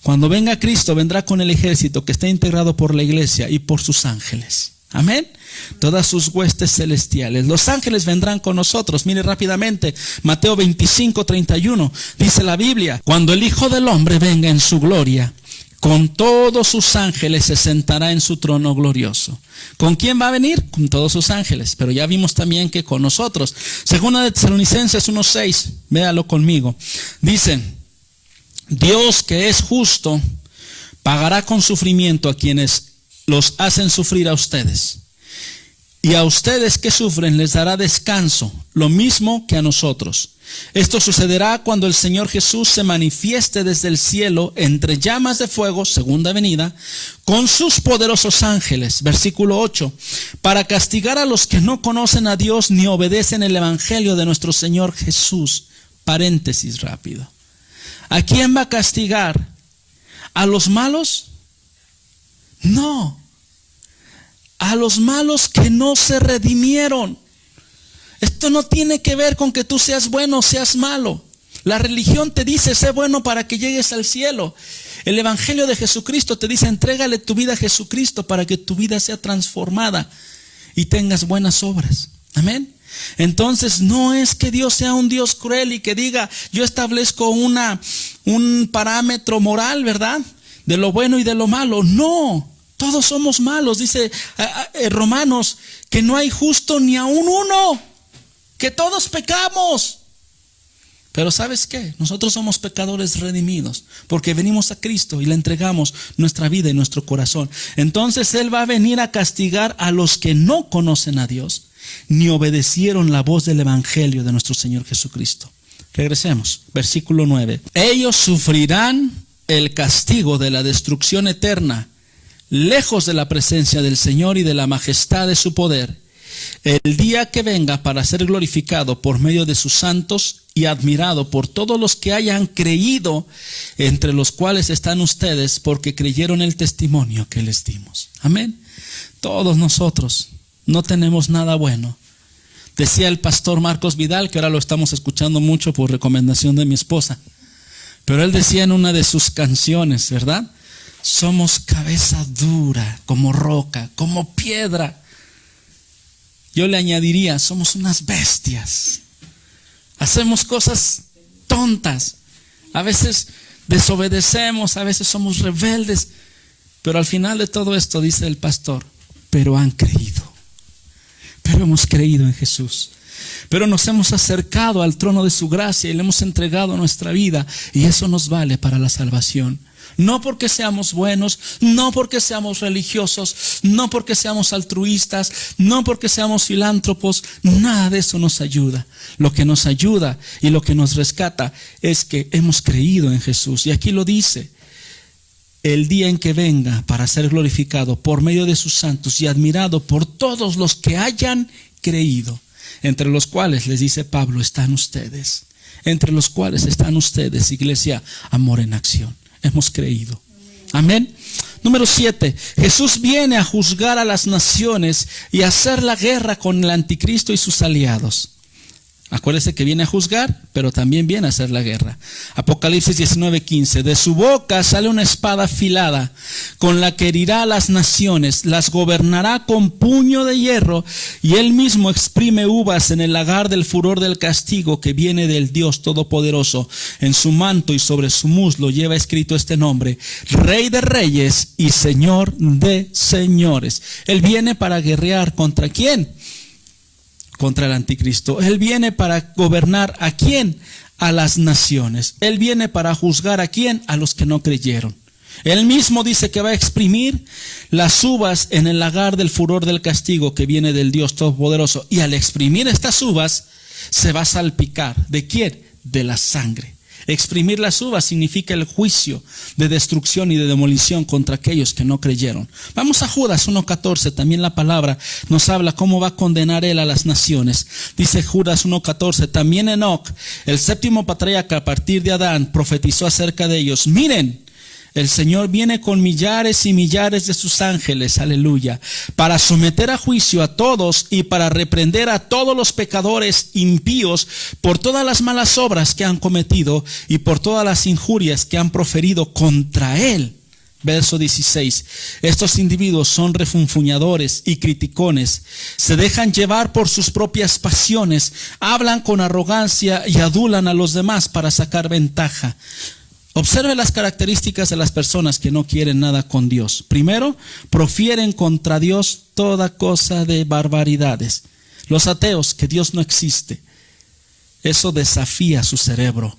Cuando venga Cristo, vendrá con el ejército que está integrado por la iglesia y por sus ángeles. Amén. Todas sus huestes celestiales. Los ángeles vendrán con nosotros. Mire rápidamente, Mateo 25:31. Dice la Biblia: cuando el Hijo del Hombre venga en su gloria, con todos sus ángeles se sentará en su trono glorioso. ¿Con quién va a venir? Con todos sus ángeles. Pero ya vimos también que con nosotros. Segunda de Tesalonicenses 1:6. Véalo conmigo. Dice: Dios, que es justo, pagará con sufrimiento a quienes los hacen sufrir a ustedes. Y a ustedes que sufren les dará descanso, lo mismo que a nosotros. Esto sucederá cuando el Señor Jesús se manifieste desde el cielo entre llamas de fuego, segunda venida, con sus poderosos ángeles. Versículo 8. Para castigar a los que no conocen a Dios ni obedecen el evangelio de nuestro Señor Jesús. Paréntesis rápido. ¿A quién va a castigar? ¿A los malos? No. A los malos que no se redimieron. Esto no tiene que ver con que tú seas bueno o seas malo. La religión te dice: sé bueno para que llegues al cielo. El evangelio de Jesucristo te dice: entrégale tu vida a Jesucristo para que tu vida sea transformada y tengas buenas obras. Amén. Entonces no es que Dios sea un Dios cruel y que diga: yo establezco un parámetro moral, ¿verdad?, de lo bueno y de lo malo. No. Todos somos malos. Dice Romanos que no hay justo ni aun uno, que todos pecamos. Pero ¿sabes qué? Nosotros somos pecadores redimidos porque venimos a Cristo y le entregamos nuestra vida y nuestro corazón. Entonces Él va a venir a castigar a los que no conocen a Dios ni obedecieron la voz del evangelio de nuestro Señor Jesucristo. Regresemos, versículo 9. Ellos sufrirán el castigo de la destrucción eterna, lejos de la presencia del Señor y de la majestad de su poder, el día que venga para ser glorificado por medio de sus santos y admirado por todos los que hayan creído, entre los cuales están ustedes, porque creyeron el testimonio que les dimos. Amén. Todos nosotros no tenemos nada bueno. Decía el pastor Marcos Vidal, que ahora lo estamos escuchando mucho por recomendación de mi esposa, pero él decía en una de sus canciones, ¿verdad? Somos cabeza dura, como roca, como piedra. Yo le añadiría: somos unas bestias. Hacemos cosas tontas. A veces desobedecemos, a veces somos rebeldes. Pero al final de todo esto, dice el pastor: pero han creído. Pero hemos creído en Jesús. Pero nos hemos acercado al trono de su gracia y le hemos entregado nuestra vida. Y eso nos vale para la salvación. No porque seamos buenos, no porque seamos religiosos, no porque seamos altruistas, no porque seamos filántropos. Nada de eso nos ayuda. Lo que nos ayuda y lo que nos rescata es que hemos creído en Jesús. Y aquí lo dice: el día en que venga para ser glorificado por medio de sus santos y admirado por todos los que hayan creído, entre los cuales, les dice Pablo, están ustedes. Entre los cuales están ustedes, iglesia, amor en acción. Hemos creído. Amén. Número 7. Jesús viene a juzgar a las naciones y a hacer la guerra con el anticristo y sus aliados. Acuérdese que viene a juzgar, pero también viene a hacer la guerra. Apocalipsis 19:15. De su boca sale una espada afilada, con la que herirá a las naciones, las gobernará con puño de hierro, y él mismo exprime uvas en el lagar del furor del castigo que viene del Dios Todopoderoso. En su manto y sobre su muslo lleva escrito este nombre: Rey de Reyes y Señor de Señores. Él viene para guerrear ¿contra quién? Contra el anticristo. Él viene para gobernar ¿a quién? A las naciones. Él viene para juzgar ¿a quién? A los que no creyeron. Él mismo dice que va a exprimir las uvas en el lagar del furor del castigo que viene del Dios Todopoderoso. Y al exprimir estas uvas se va a salpicar. ¿De quién? De la sangre. Exprimir las uvas significa el juicio de destrucción y de demolición contra aquellos que no creyeron. Vamos a Judas 1:14, también la palabra nos habla cómo va a condenar él a las naciones. Dice Judas 1:14, también Enoc, el séptimo patriarca a partir de Adán, profetizó acerca de ellos. Miren, el Señor viene con millares y millares de sus ángeles, aleluya, para someter a juicio a todos y para reprender a todos los pecadores impíos por todas las malas obras que han cometido y por todas las injurias que han proferido contra Él. Verso 16. Estos individuos son refunfuñadores y criticones. Se dejan llevar por sus propias pasiones. Hablan con arrogancia y adulan a los demás para sacar ventaja. Observe las características de las personas que no quieren nada con Dios. Primero, profieren contra Dios toda cosa de barbaridades. Los ateos, que Dios no existe. Eso desafía su cerebro.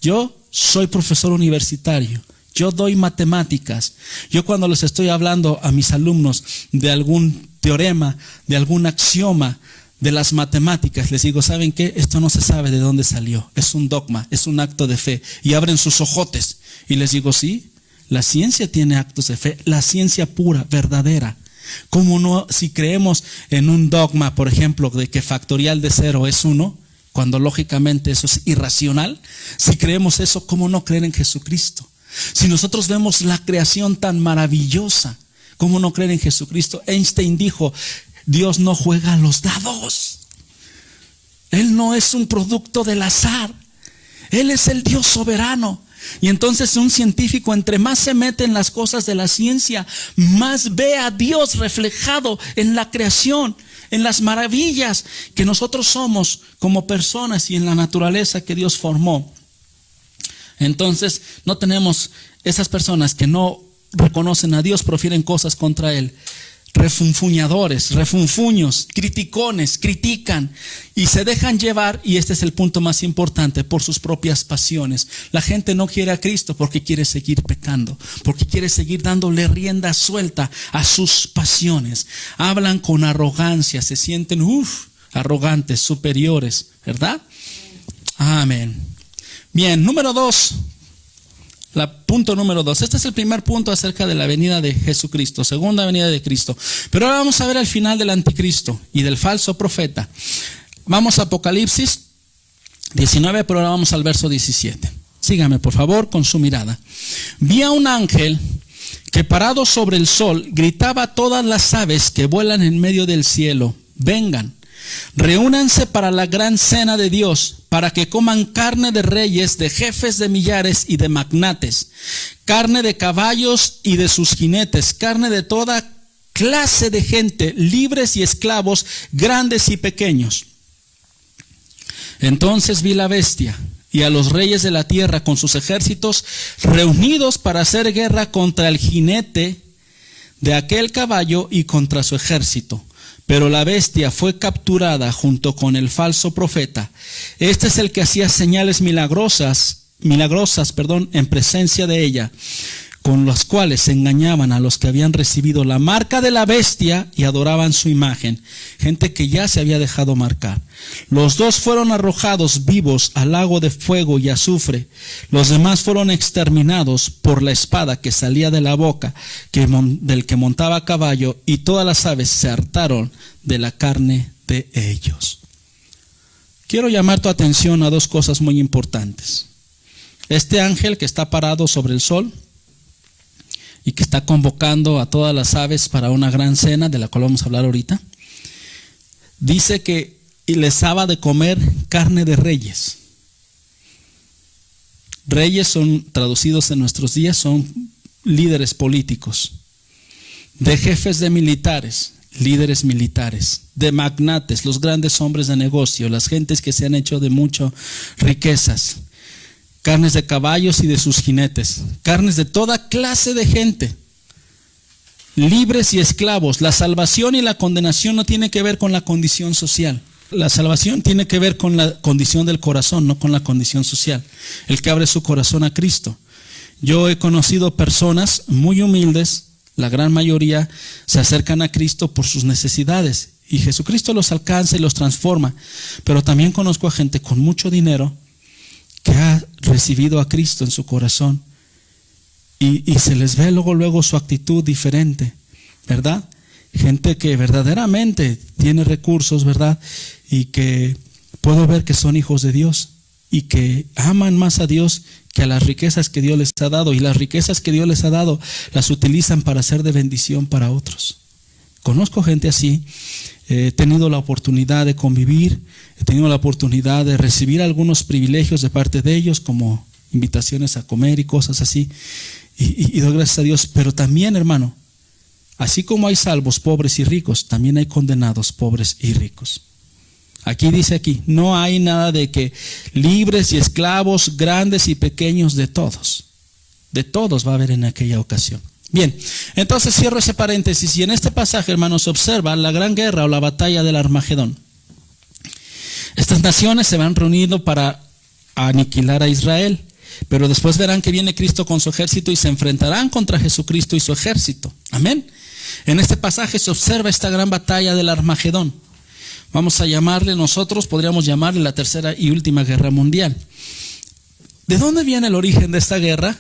Yo soy profesor universitario. Yo doy matemáticas. Yo cuando les estoy hablando a mis alumnos de algún teorema, de algún axioma de las matemáticas, les digo, ¿saben qué? Esto no se sabe de dónde salió. Es un dogma, es un acto de fe. Y abren sus ojotes. Y les digo, sí, la ciencia tiene actos de fe. La ciencia pura, verdadera. ¿Cómo no? Si creemos en un dogma, por ejemplo, de que factorial de 0 es 1, cuando lógicamente eso es irracional. Si creemos eso, ¿cómo no creer en Jesucristo? Si nosotros vemos la creación tan maravillosa, ¿cómo no creer en Jesucristo? Einstein dijo, Dios no juega a los dados. Él no es un producto del azar. Él es el Dios soberano. Y entonces un científico, entre más se mete en las cosas de la ciencia, más ve a Dios reflejado en la creación, en las maravillas que nosotros somos como personas y en la naturaleza que Dios formó. Entonces no tenemos esas personas que no reconocen a Dios, profieren cosas contra Él. Refunfuñadores, refunfuños, criticones, critican y se dejan llevar, y este es el punto más importante, por sus propias pasiones. La gente no quiere a Cristo porque quiere seguir pecando, porque quiere seguir dándole rienda suelta a sus pasiones. Hablan con arrogancia, se sienten arrogantes, superiores, ¿verdad? Amén. Bien, punto número 2. Este es el primer punto acerca de la venida de Jesucristo, segunda venida de Cristo. Pero ahora vamos a ver el final del anticristo y del falso profeta. Vamos a Apocalipsis 19, pero ahora vamos al verso 17. Sígame por favor con su mirada. Vi a un ángel que parado sobre el sol gritaba a todas las aves que vuelan en medio del cielo: vengan, reúnanse para la gran cena de Dios, para que coman carne de reyes, de jefes de millares y de magnates, carne de caballos y de sus jinetes, carne de toda clase de gente, libres y esclavos, grandes y pequeños. Entonces vi la bestia y a los reyes de la tierra con sus ejércitos reunidos para hacer guerra contra el jinete de aquel caballo y contra su ejército. Pero la bestia fue capturada junto con el falso profeta. Este es el que hacía señales milagrosas, en presencia de ella, con las cuales engañaban a los que habían recibido la marca de la bestia y adoraban su imagen. Gente que ya se había dejado marcar. Los dos fueron arrojados vivos al lago de fuego y azufre. Los demás fueron exterminados por la espada que salía de la boca del que montaba a caballo, y todas las aves se hartaron de la carne de ellos. Quiero llamar tu atención a dos cosas muy importantes. Este ángel que está parado sobre el sol y que está convocando a todas las aves para una gran cena, de la cual vamos a hablar ahorita, dice que les daba de comer carne de reyes. Reyes son, traducidos en nuestros días, son líderes políticos, de jefes de militares, líderes militares, de magnates, los grandes hombres de negocio, las gentes que se han hecho de muchas riquezas, carnes de caballos y de sus jinetes, carnes de toda clase de gente, libres y esclavos. La salvación y la condenación no tiene que ver con la condición social. La salvación tiene que ver con la condición del corazón, no con la condición social. El que abre su corazón a Cristo. Yo he conocido personas muy humildes, la gran mayoría se acercan a Cristo por sus necesidades y Jesucristo los alcanza y los transforma. Pero también conozco a gente con mucho dinero que ha recibido a Cristo en su corazón y se les ve luego su actitud diferente, ¿verdad? Gente que verdaderamente tiene recursos, ¿verdad? Y que puedo ver que son hijos de Dios y que aman más a Dios que a las riquezas que Dios les ha dado, y las riquezas que Dios les ha dado las utilizan para ser de bendición para otros. Conozco gente así. He tenido la oportunidad de convivir, he tenido la oportunidad de recibir algunos privilegios de parte de ellos, como invitaciones a comer y cosas así. Y doy gracias a Dios. Pero también, hermano, así como hay salvos pobres y ricos, también hay condenados pobres y ricos. Aquí dice no hay nada de que libres y esclavos, grandes y pequeños, de todos va a haber en aquella ocasión. Bien, entonces cierro ese paréntesis y en este pasaje, hermanos, se observa la gran guerra o la batalla del Armagedón. Estas naciones se van reuniendo para aniquilar a Israel, pero después verán que viene Cristo con su ejército y se enfrentarán contra Jesucristo y su ejército. Amén. En este pasaje se observa esta gran batalla del Armagedón. Vamos a llamarle nosotros, podríamos llamarle la tercera y última guerra mundial. ¿De dónde viene el origen de esta guerra?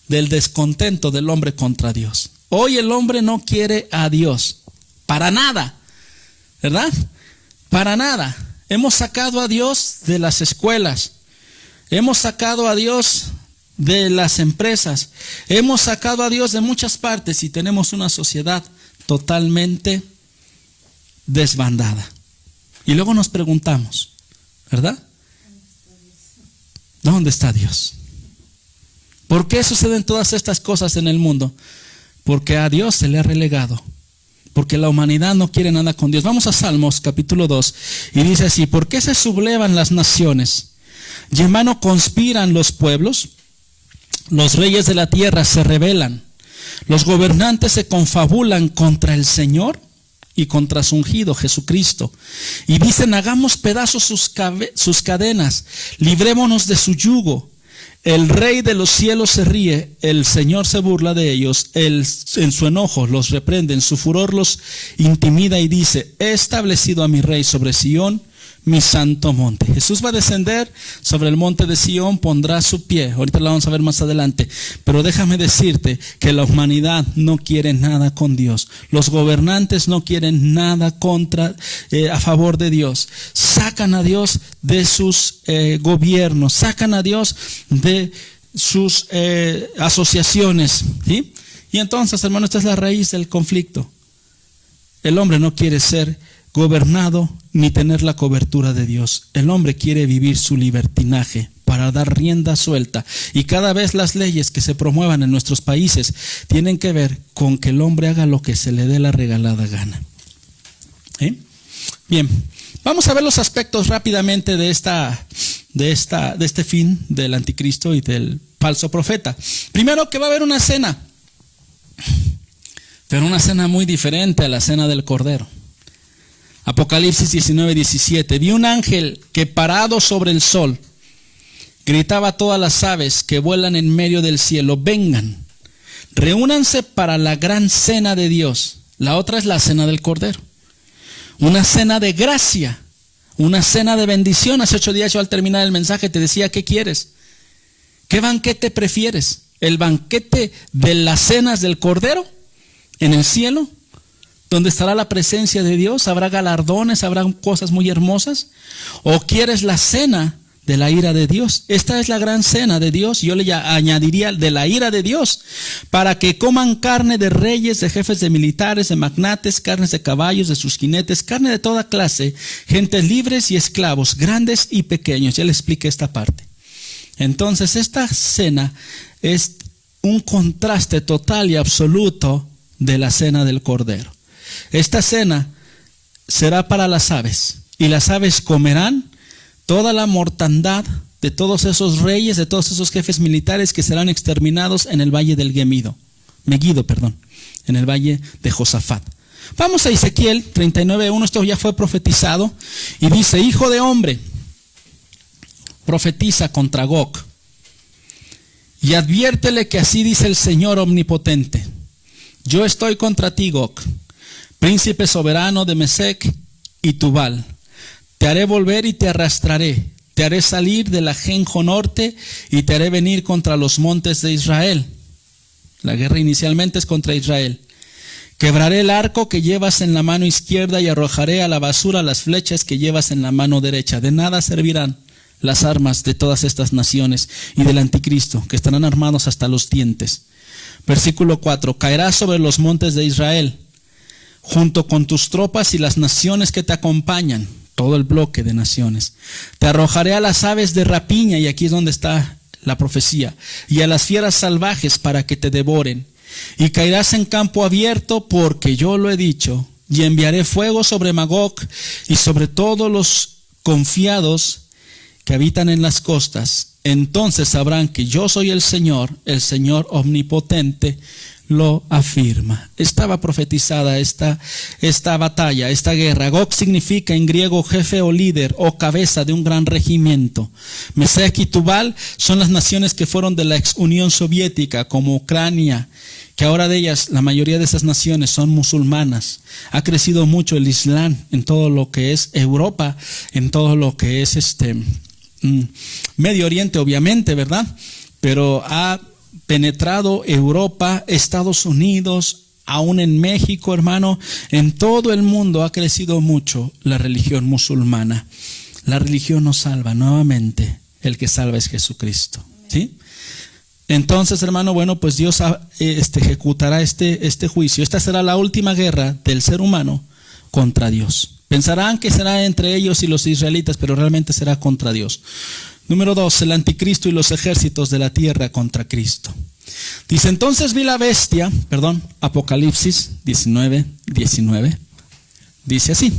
Del descontento del hombre contra Dios. Hoy el hombre no quiere a Dios, para nada, ¿verdad? Para nada. Hemos sacado a Dios de las escuelas, hemos sacado a Dios de las empresas, hemos sacado a Dios de muchas partes y tenemos una sociedad totalmente desbandada. Y luego nos preguntamos, ¿verdad? ¿Dónde está Dios? ¿Por qué suceden todas estas cosas en el mundo? Porque a Dios se le ha relegado. Porque la humanidad no quiere nada con Dios. Vamos a Salmos capítulo 2 y dice así: ¿por qué se sublevan las naciones? Y en vano conspiran los pueblos. Los reyes de la tierra se rebelan. Los gobernantes se confabulan contra el Señor y contra su ungido Jesucristo. Y dicen: hagamos pedazos sus cadenas, librémonos de su yugo. El Rey de los cielos se ríe, el Señor se burla de ellos, Él en su enojo los reprende, en su furor los intimida y dice: he establecido a mi Rey sobre Sión, mi santo monte. Jesús va a descender sobre el monte de Sión, pondrá su pie. Ahorita lo vamos a ver más adelante. Pero déjame decirte que la humanidad no quiere nada con Dios. Los gobernantes no quieren nada a favor de Dios. Sacan a Dios de sus gobiernos, sacan a Dios de sus asociaciones, ¿sí? Y entonces, hermano, esta es la raíz del conflicto. El hombre no quiere ser gobernado ni tener la cobertura de Dios. El hombre quiere vivir su libertinaje para dar rienda suelta, y cada vez las leyes que se promuevan en nuestros países tienen que ver con que el hombre haga lo que se le dé la regalada gana. ¿Sí? Bien, vamos a ver los aspectos rápidamente de este fin del anticristo y del falso profeta. Primero, que va a haber una cena, pero una cena muy diferente a la cena del Cordero. Apocalipsis 19:17. Vi un ángel que, parado sobre el sol, gritaba a todas las aves que vuelan en medio del cielo: vengan, reúnanse para la gran cena de Dios. La otra es la cena del Cordero. Una cena de gracia, una cena de bendición. Hace 8 días yo, al terminar el mensaje, te decía: ¿qué quieres? ¿Qué banquete prefieres? ¿El banquete de las cenas del Cordero en el cielo, donde estará la presencia de Dios, habrá galardones, habrá cosas muy hermosas? ¿O quieres la cena de la ira de Dios? Esta es la gran cena de Dios. Yo le añadiría de la ira de Dios, para que coman carne de reyes, de jefes de militares, de magnates, carnes de caballos, de sus jinetes, carne de toda clase, gentes libres y esclavos, grandes y pequeños. Ya le expliqué esta parte. Entonces, esta cena es un contraste total y absoluto de la cena del Cordero. Esta cena será para las aves, y las aves comerán toda la mortandad de todos esos reyes, de todos esos jefes militares que serán exterminados en el valle del Megiddo, en el valle de Josafat. Vamos a Ezequiel 39:1, esto ya fue profetizado, y dice: hijo de hombre, profetiza contra Gog, y adviértele que así dice el Señor omnipotente: yo estoy contra ti, Gog, príncipe soberano de Mesec y Tubal. Te haré volver y te arrastraré, te haré salir del ajenjo norte y te haré venir contra los montes de Israel. La guerra inicialmente es contra Israel. Quebraré el arco que llevas en la mano izquierda y arrojaré a la basura las flechas que llevas en la mano derecha. De nada servirán las armas de todas estas naciones y del anticristo, que estarán armados hasta los dientes. Versículo 4. Caerás sobre los montes de Israel, junto con tus tropas y las naciones que te acompañan, todo el bloque de naciones. Te arrojaré a las aves de rapiña, y aquí es donde está la profecía, y a las fieras salvajes para que te devoren. Y caerás en campo abierto, porque yo lo he dicho, y enviaré fuego sobre Magog y sobre todos los confiados que habitan en las costas. Entonces sabrán que yo soy el Señor omnipotente, lo afirma. Estaba profetizada esta batalla, esta guerra. Gog significa en griego jefe o líder o cabeza de un gran regimiento. Mesec y Tubal son las naciones que fueron de la ex Unión Soviética, como Ucrania, que ahora de ellas, la mayoría de esas naciones son musulmanas. Ha crecido mucho el Islam en todo lo que es Europa, en todo lo que es Medio Oriente, obviamente, ¿verdad? Pero ha penetrado Europa, Estados Unidos, aún en México, hermano, en todo el mundo ha crecido mucho la religión musulmana. La religión nos salva, nuevamente, el que salva es Jesucristo, ¿sí? Entonces, hermano, bueno, pues Dios ejecutará este juicio. Esta será la última guerra del ser humano contra Dios. Pensarán que será entre ellos y los israelitas, pero realmente será contra Dios. Número 2, el anticristo y los ejércitos de la tierra contra Cristo. Dice, entonces vi la bestia, Apocalipsis 19:19, dice así.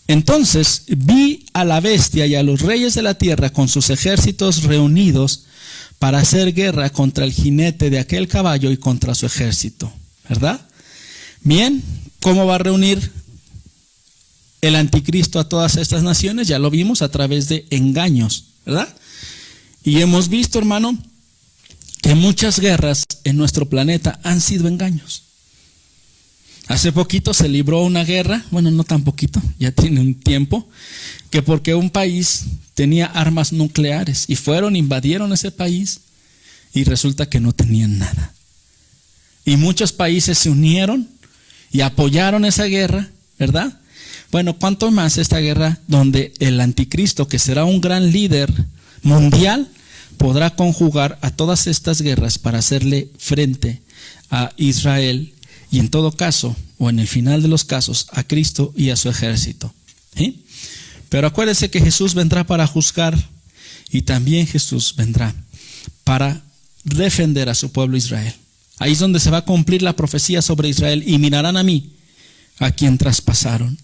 Entonces vi a la bestia y a los reyes de la tierra con sus ejércitos reunidos para hacer guerra contra el jinete de aquel caballo y contra su ejército, ¿verdad? Bien, ¿cómo va a reunir el anticristo a todas estas naciones? Ya lo vimos a través de engaños, ¿verdad? Y hemos visto, hermano, que muchas guerras en nuestro planeta han sido engaños. Hace poquito se libró una guerra, bueno, no tan poquito, ya tiene un tiempo, que porque un país tenía armas nucleares y invadieron ese país y resulta que no tenían nada. Y muchos países se unieron y apoyaron esa guerra, ¿verdad? Bueno, ¿cuánto más esta guerra donde el anticristo, que será un gran líder mundial, podrá conjugar a todas estas guerras para hacerle frente a Israel y en todo caso, o en el final de los casos, a Cristo y a su ejército? ¿Sí? Pero acuérdese que Jesús vendrá para juzgar y también Jesús vendrá para defender a su pueblo Israel. Ahí es donde se va a cumplir la profecía sobre Israel. Y mirarán a mí, a quien traspasaron,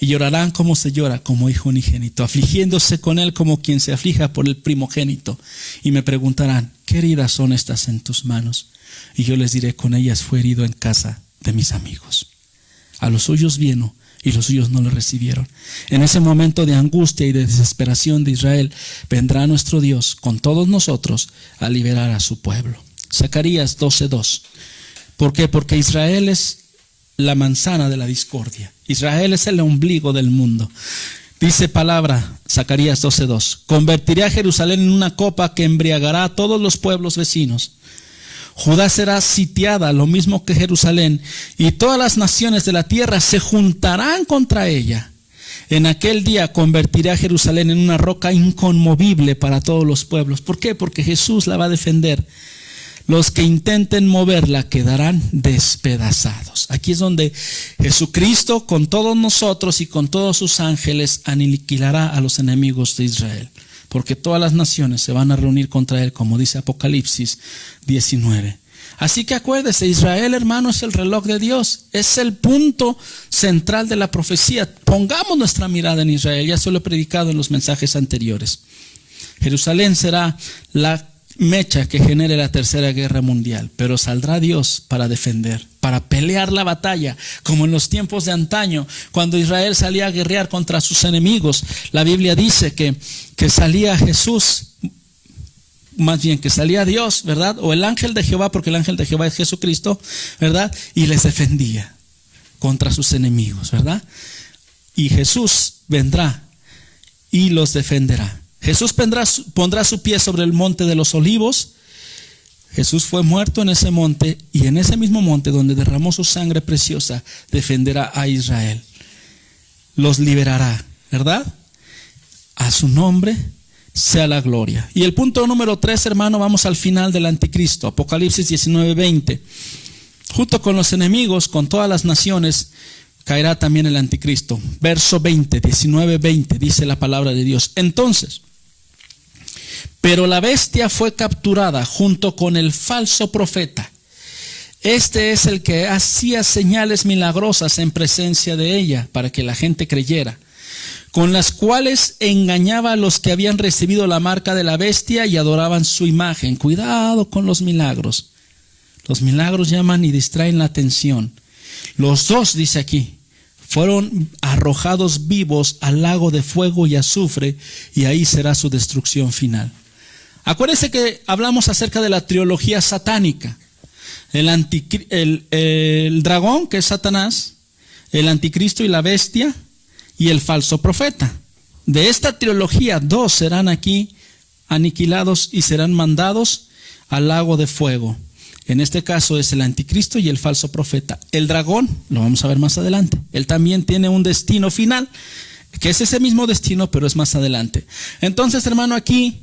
y llorarán como se llora como hijo unigénito, afligiéndose con él como quien se aflija por el primogénito. Y me preguntarán, ¿qué heridas son estas en tus manos? Y yo les diré, con ellas fue herido en casa de mis amigos. A los suyos vino y los suyos no le recibieron. En ese momento de angustia y de desesperación de Israel, vendrá nuestro Dios con todos nosotros a liberar a su pueblo. Zacarías 12:2. ¿Por qué? Porque Israel es la manzana de la discordia. Israel es el ombligo del mundo. Dice palabra, Zacarías 12:2. Convertiré a Jerusalén en una copa que embriagará a todos los pueblos vecinos. Judá será sitiada, lo mismo que Jerusalén, y todas las naciones de la tierra se juntarán contra ella. En aquel día convertiré a Jerusalén en una roca inconmovible para todos los pueblos. ¿Por qué? Porque Jesús la va a defender. Los que intenten moverla quedarán despedazados. Aquí es donde Jesucristo con todos nosotros y con todos sus ángeles aniquilará a los enemigos de Israel. Porque todas las naciones se van a reunir contra él, como dice Apocalipsis 19. Así que acuérdese, Israel, hermano, es el reloj de Dios. Es el punto central de la profecía. Pongamos nuestra mirada en Israel. Ya se lo he predicado en los mensajes anteriores. Jerusalén será la mecha que genere la tercera guerra mundial, pero saldrá Dios para defender, para pelear la batalla, como en los tiempos de antaño, cuando Israel salía a guerrear contra sus enemigos. La Biblia dice que salía Jesús, más bien que salía Dios, ¿verdad? O el ángel de Jehová, porque el ángel de Jehová es Jesucristo, ¿verdad? Y les defendía contra sus enemigos, ¿verdad? Y Jesús vendrá y los defenderá. Jesús pondrá su pie sobre el monte de los olivos. Jesús fue muerto en ese monte, y en ese mismo monte donde derramó su sangre preciosa, defenderá a Israel. Los liberará, ¿verdad? A su nombre sea la gloria. Y el punto número 3, hermano, vamos al final del anticristo. Apocalipsis 19:20. Junto con los enemigos, con todas las naciones, caerá también el anticristo. Verso 19:20, dice la palabra de Dios. Entonces Pero la bestia fue capturada junto con el falso profeta. Este es el que hacía señales milagrosas en presencia de ella para que la gente creyera, con las cuales engañaba a los que habían recibido la marca de la bestia y adoraban su imagen. Cuidado con los milagros. Los milagros llaman y distraen la atención. Los dos, dice aquí, fueron arrojados vivos al lago de fuego y azufre, y ahí será su destrucción final. Acuérdense que hablamos acerca de la trilogía satánica. El dragón, que es Satanás, el anticristo y la bestia, y el falso profeta. De esta trilogía, dos serán aquí aniquilados y serán mandados al lago de fuego. En este caso es el anticristo y el falso profeta. El dragón, lo vamos a ver más adelante, él también tiene un destino final, que es ese mismo destino, pero es más adelante. Entonces, hermano, aquí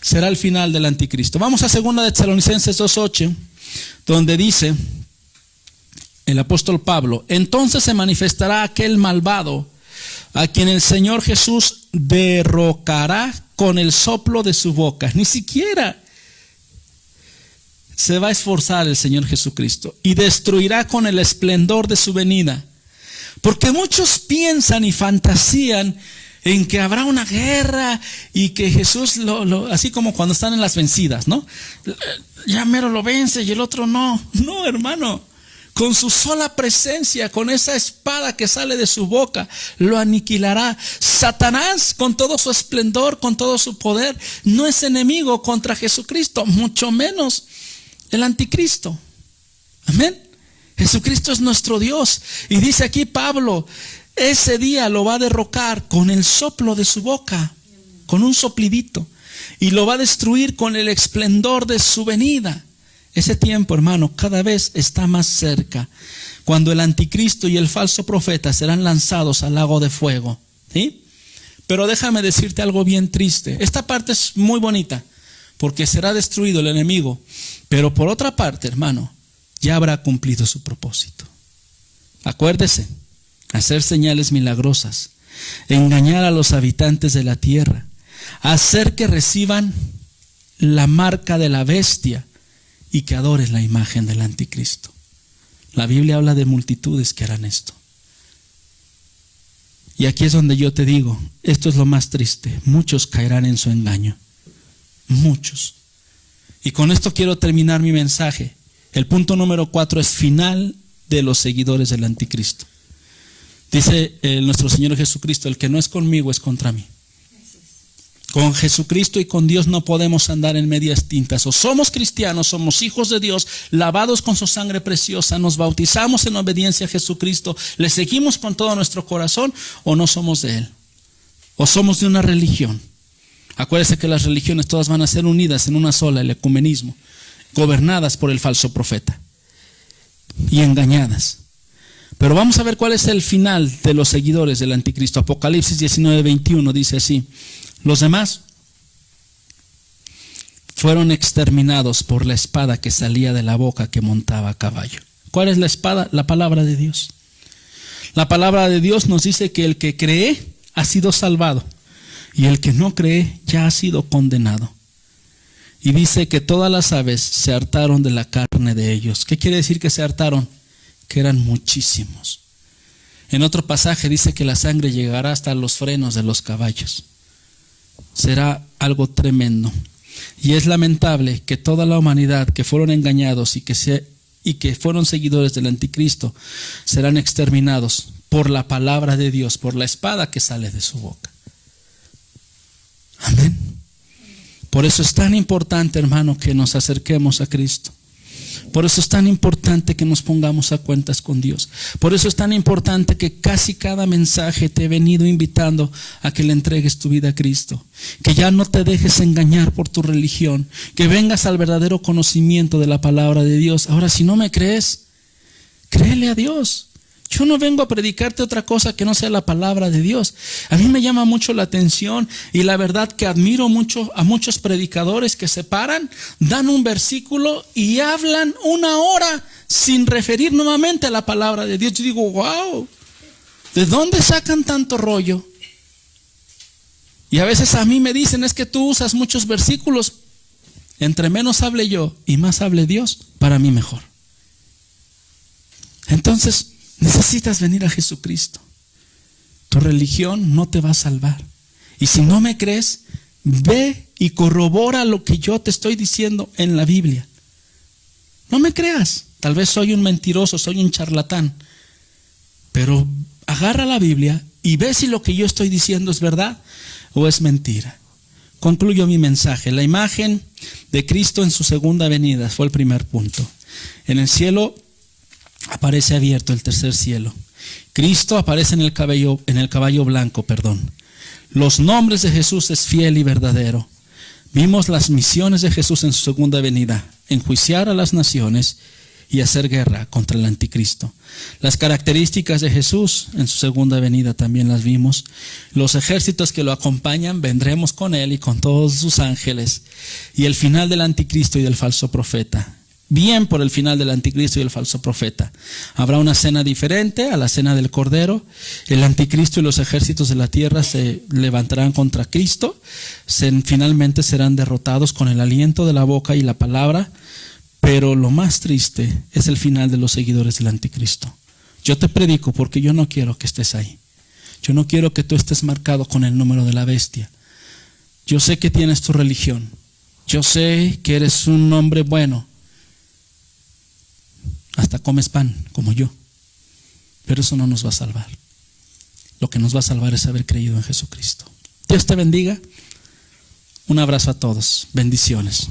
será el final del anticristo. Vamos a 2 de Tesalonicenses 2:8, donde dice el apóstol Pablo: entonces se manifestará aquel malvado, a quien el Señor Jesús derrocará con el soplo de su boca. Ni siquiera se va a esforzar el Señor Jesucristo, y destruirá con el esplendor de su venida. Porque muchos piensan y fantasían en que habrá una guerra y que Jesús, así como cuando están en las vencidas, ¿no? Ya mero lo vence y el otro no. No, hermano. Con su sola presencia, con esa espada que sale de su boca, lo aniquilará. Satanás, con todo su esplendor, con todo su poder, no es enemigo contra Jesucristo, mucho menos el anticristo. Amén. Jesucristo es nuestro Dios. Y dice aquí Pablo, ese día lo va a derrocar con el soplo de su boca, con un soplidito, y lo va a destruir con el esplendor de su venida. Ese tiempo, hermano, cada vez está más cerca, cuando el anticristo y el falso profeta serán lanzados al lago de fuego, ¿sí? Pero déjame decirte algo bien triste. Esta parte es muy bonita, porque será destruido el enemigo, pero por otra parte, hermano, ya habrá cumplido su propósito. Acuérdese, hacer señales milagrosas, engañar a los habitantes de la tierra, hacer que reciban la marca de la bestia y que adoren la imagen del anticristo. La Biblia habla de multitudes que harán esto. Y aquí es donde yo te digo, esto es lo más triste, muchos caerán en su engaño, muchos. Y con esto quiero terminar mi mensaje. El punto número 4 es final de los seguidores del anticristo. Dice nuestro Señor Jesucristo: el que no es conmigo es contra mí. Con Jesucristo y con Dios no podemos andar en medias tintas. O somos cristianos, somos hijos de Dios, lavados con su sangre preciosa, nos bautizamos en obediencia a Jesucristo, le seguimos con todo nuestro corazón, o no somos de Él. O somos de una religión. Acuérdese que las religiones todas van a ser unidas en una sola, el ecumenismo, gobernadas por el falso profeta y engañadas. Pero vamos a ver cuál es el final de los seguidores del anticristo. Apocalipsis 19:21 dice así: los demás fueron exterminados por la espada que salía de la boca que montaba a caballo. ¿Cuál es la espada? La palabra de Dios. La palabra de Dios nos dice que el que cree ha sido salvado y el que no cree ya ha sido condenado. Y dice que todas las aves se hartaron de la carne de ellos. ¿Qué quiere decir que se hartaron? Que eran muchísimos. En otro pasaje dice que la sangre llegará hasta los frenos de los caballos. Será algo tremendo. Y es lamentable que toda la humanidad que fueron engañados y que fueron seguidores del anticristo serán exterminados por la palabra de Dios, por la espada que sale de su boca. Amén. Por eso es tan importante, hermano, que nos acerquemos a Cristo. Por eso es tan importante que nos pongamos a cuentas con Dios. Por eso es tan importante que casi cada mensaje te he venido invitando a que le entregues tu vida a Cristo. Que ya no te dejes engañar por tu religión. Que vengas al verdadero conocimiento de la palabra de Dios. Ahora, si no me crees, créele a Dios. Yo no vengo a predicarte otra cosa que no sea la palabra de Dios. A mí me llama mucho la atención y la verdad que admiro mucho a muchos predicadores que se paran, dan un versículo y hablan una hora sin referir nuevamente a la palabra de Dios. Yo digo, wow, ¿de dónde sacan tanto rollo? Y a veces a mí me dicen, es que tú usas muchos versículos. Entre menos hable yo y más hable Dios, para mí mejor. Entonces, necesitas venir a Jesucristo. Tu religión no te va a salvar. Y si no me crees, ve y corrobora lo que yo te estoy diciendo en la Biblia. No me creas. Tal vez soy un mentiroso, soy un charlatán. Pero agarra la Biblia y ve si lo que yo estoy diciendo es verdad o es mentira. Concluyo mi mensaje. La imagen de Cristo en su segunda venida fue el primer punto. En el cielo aparece abierto el tercer cielo. Cristo aparece en el caballo blanco. Los nombres de Jesús es fiel y verdadero. Vimos las misiones de Jesús en su segunda venida: enjuiciar a las naciones y hacer guerra contra el anticristo. Las características de Jesús en su segunda venida también las vimos. Los ejércitos que lo acompañan, vendremos con él y con todos sus ángeles. Y el final del anticristo y del falso profeta. Bien por el final del anticristo y el falso profeta. Habrá una cena diferente a la cena del Cordero. El anticristo y los ejércitos de la tierra se levantarán contra Cristo. Finalmente serán derrotados con el aliento de la boca y la palabra. Pero lo más triste es el final de los seguidores del anticristo. Yo te predico porque yo no quiero que estés ahí. Yo no quiero que tú estés marcado con el número de la bestia. Yo sé que tienes tu religión. Yo sé que eres un hombre bueno. Hasta comes pan, como yo. Pero eso no nos va a salvar. Lo que nos va a salvar es haber creído en Jesucristo. Dios te bendiga. Un abrazo a todos. Bendiciones.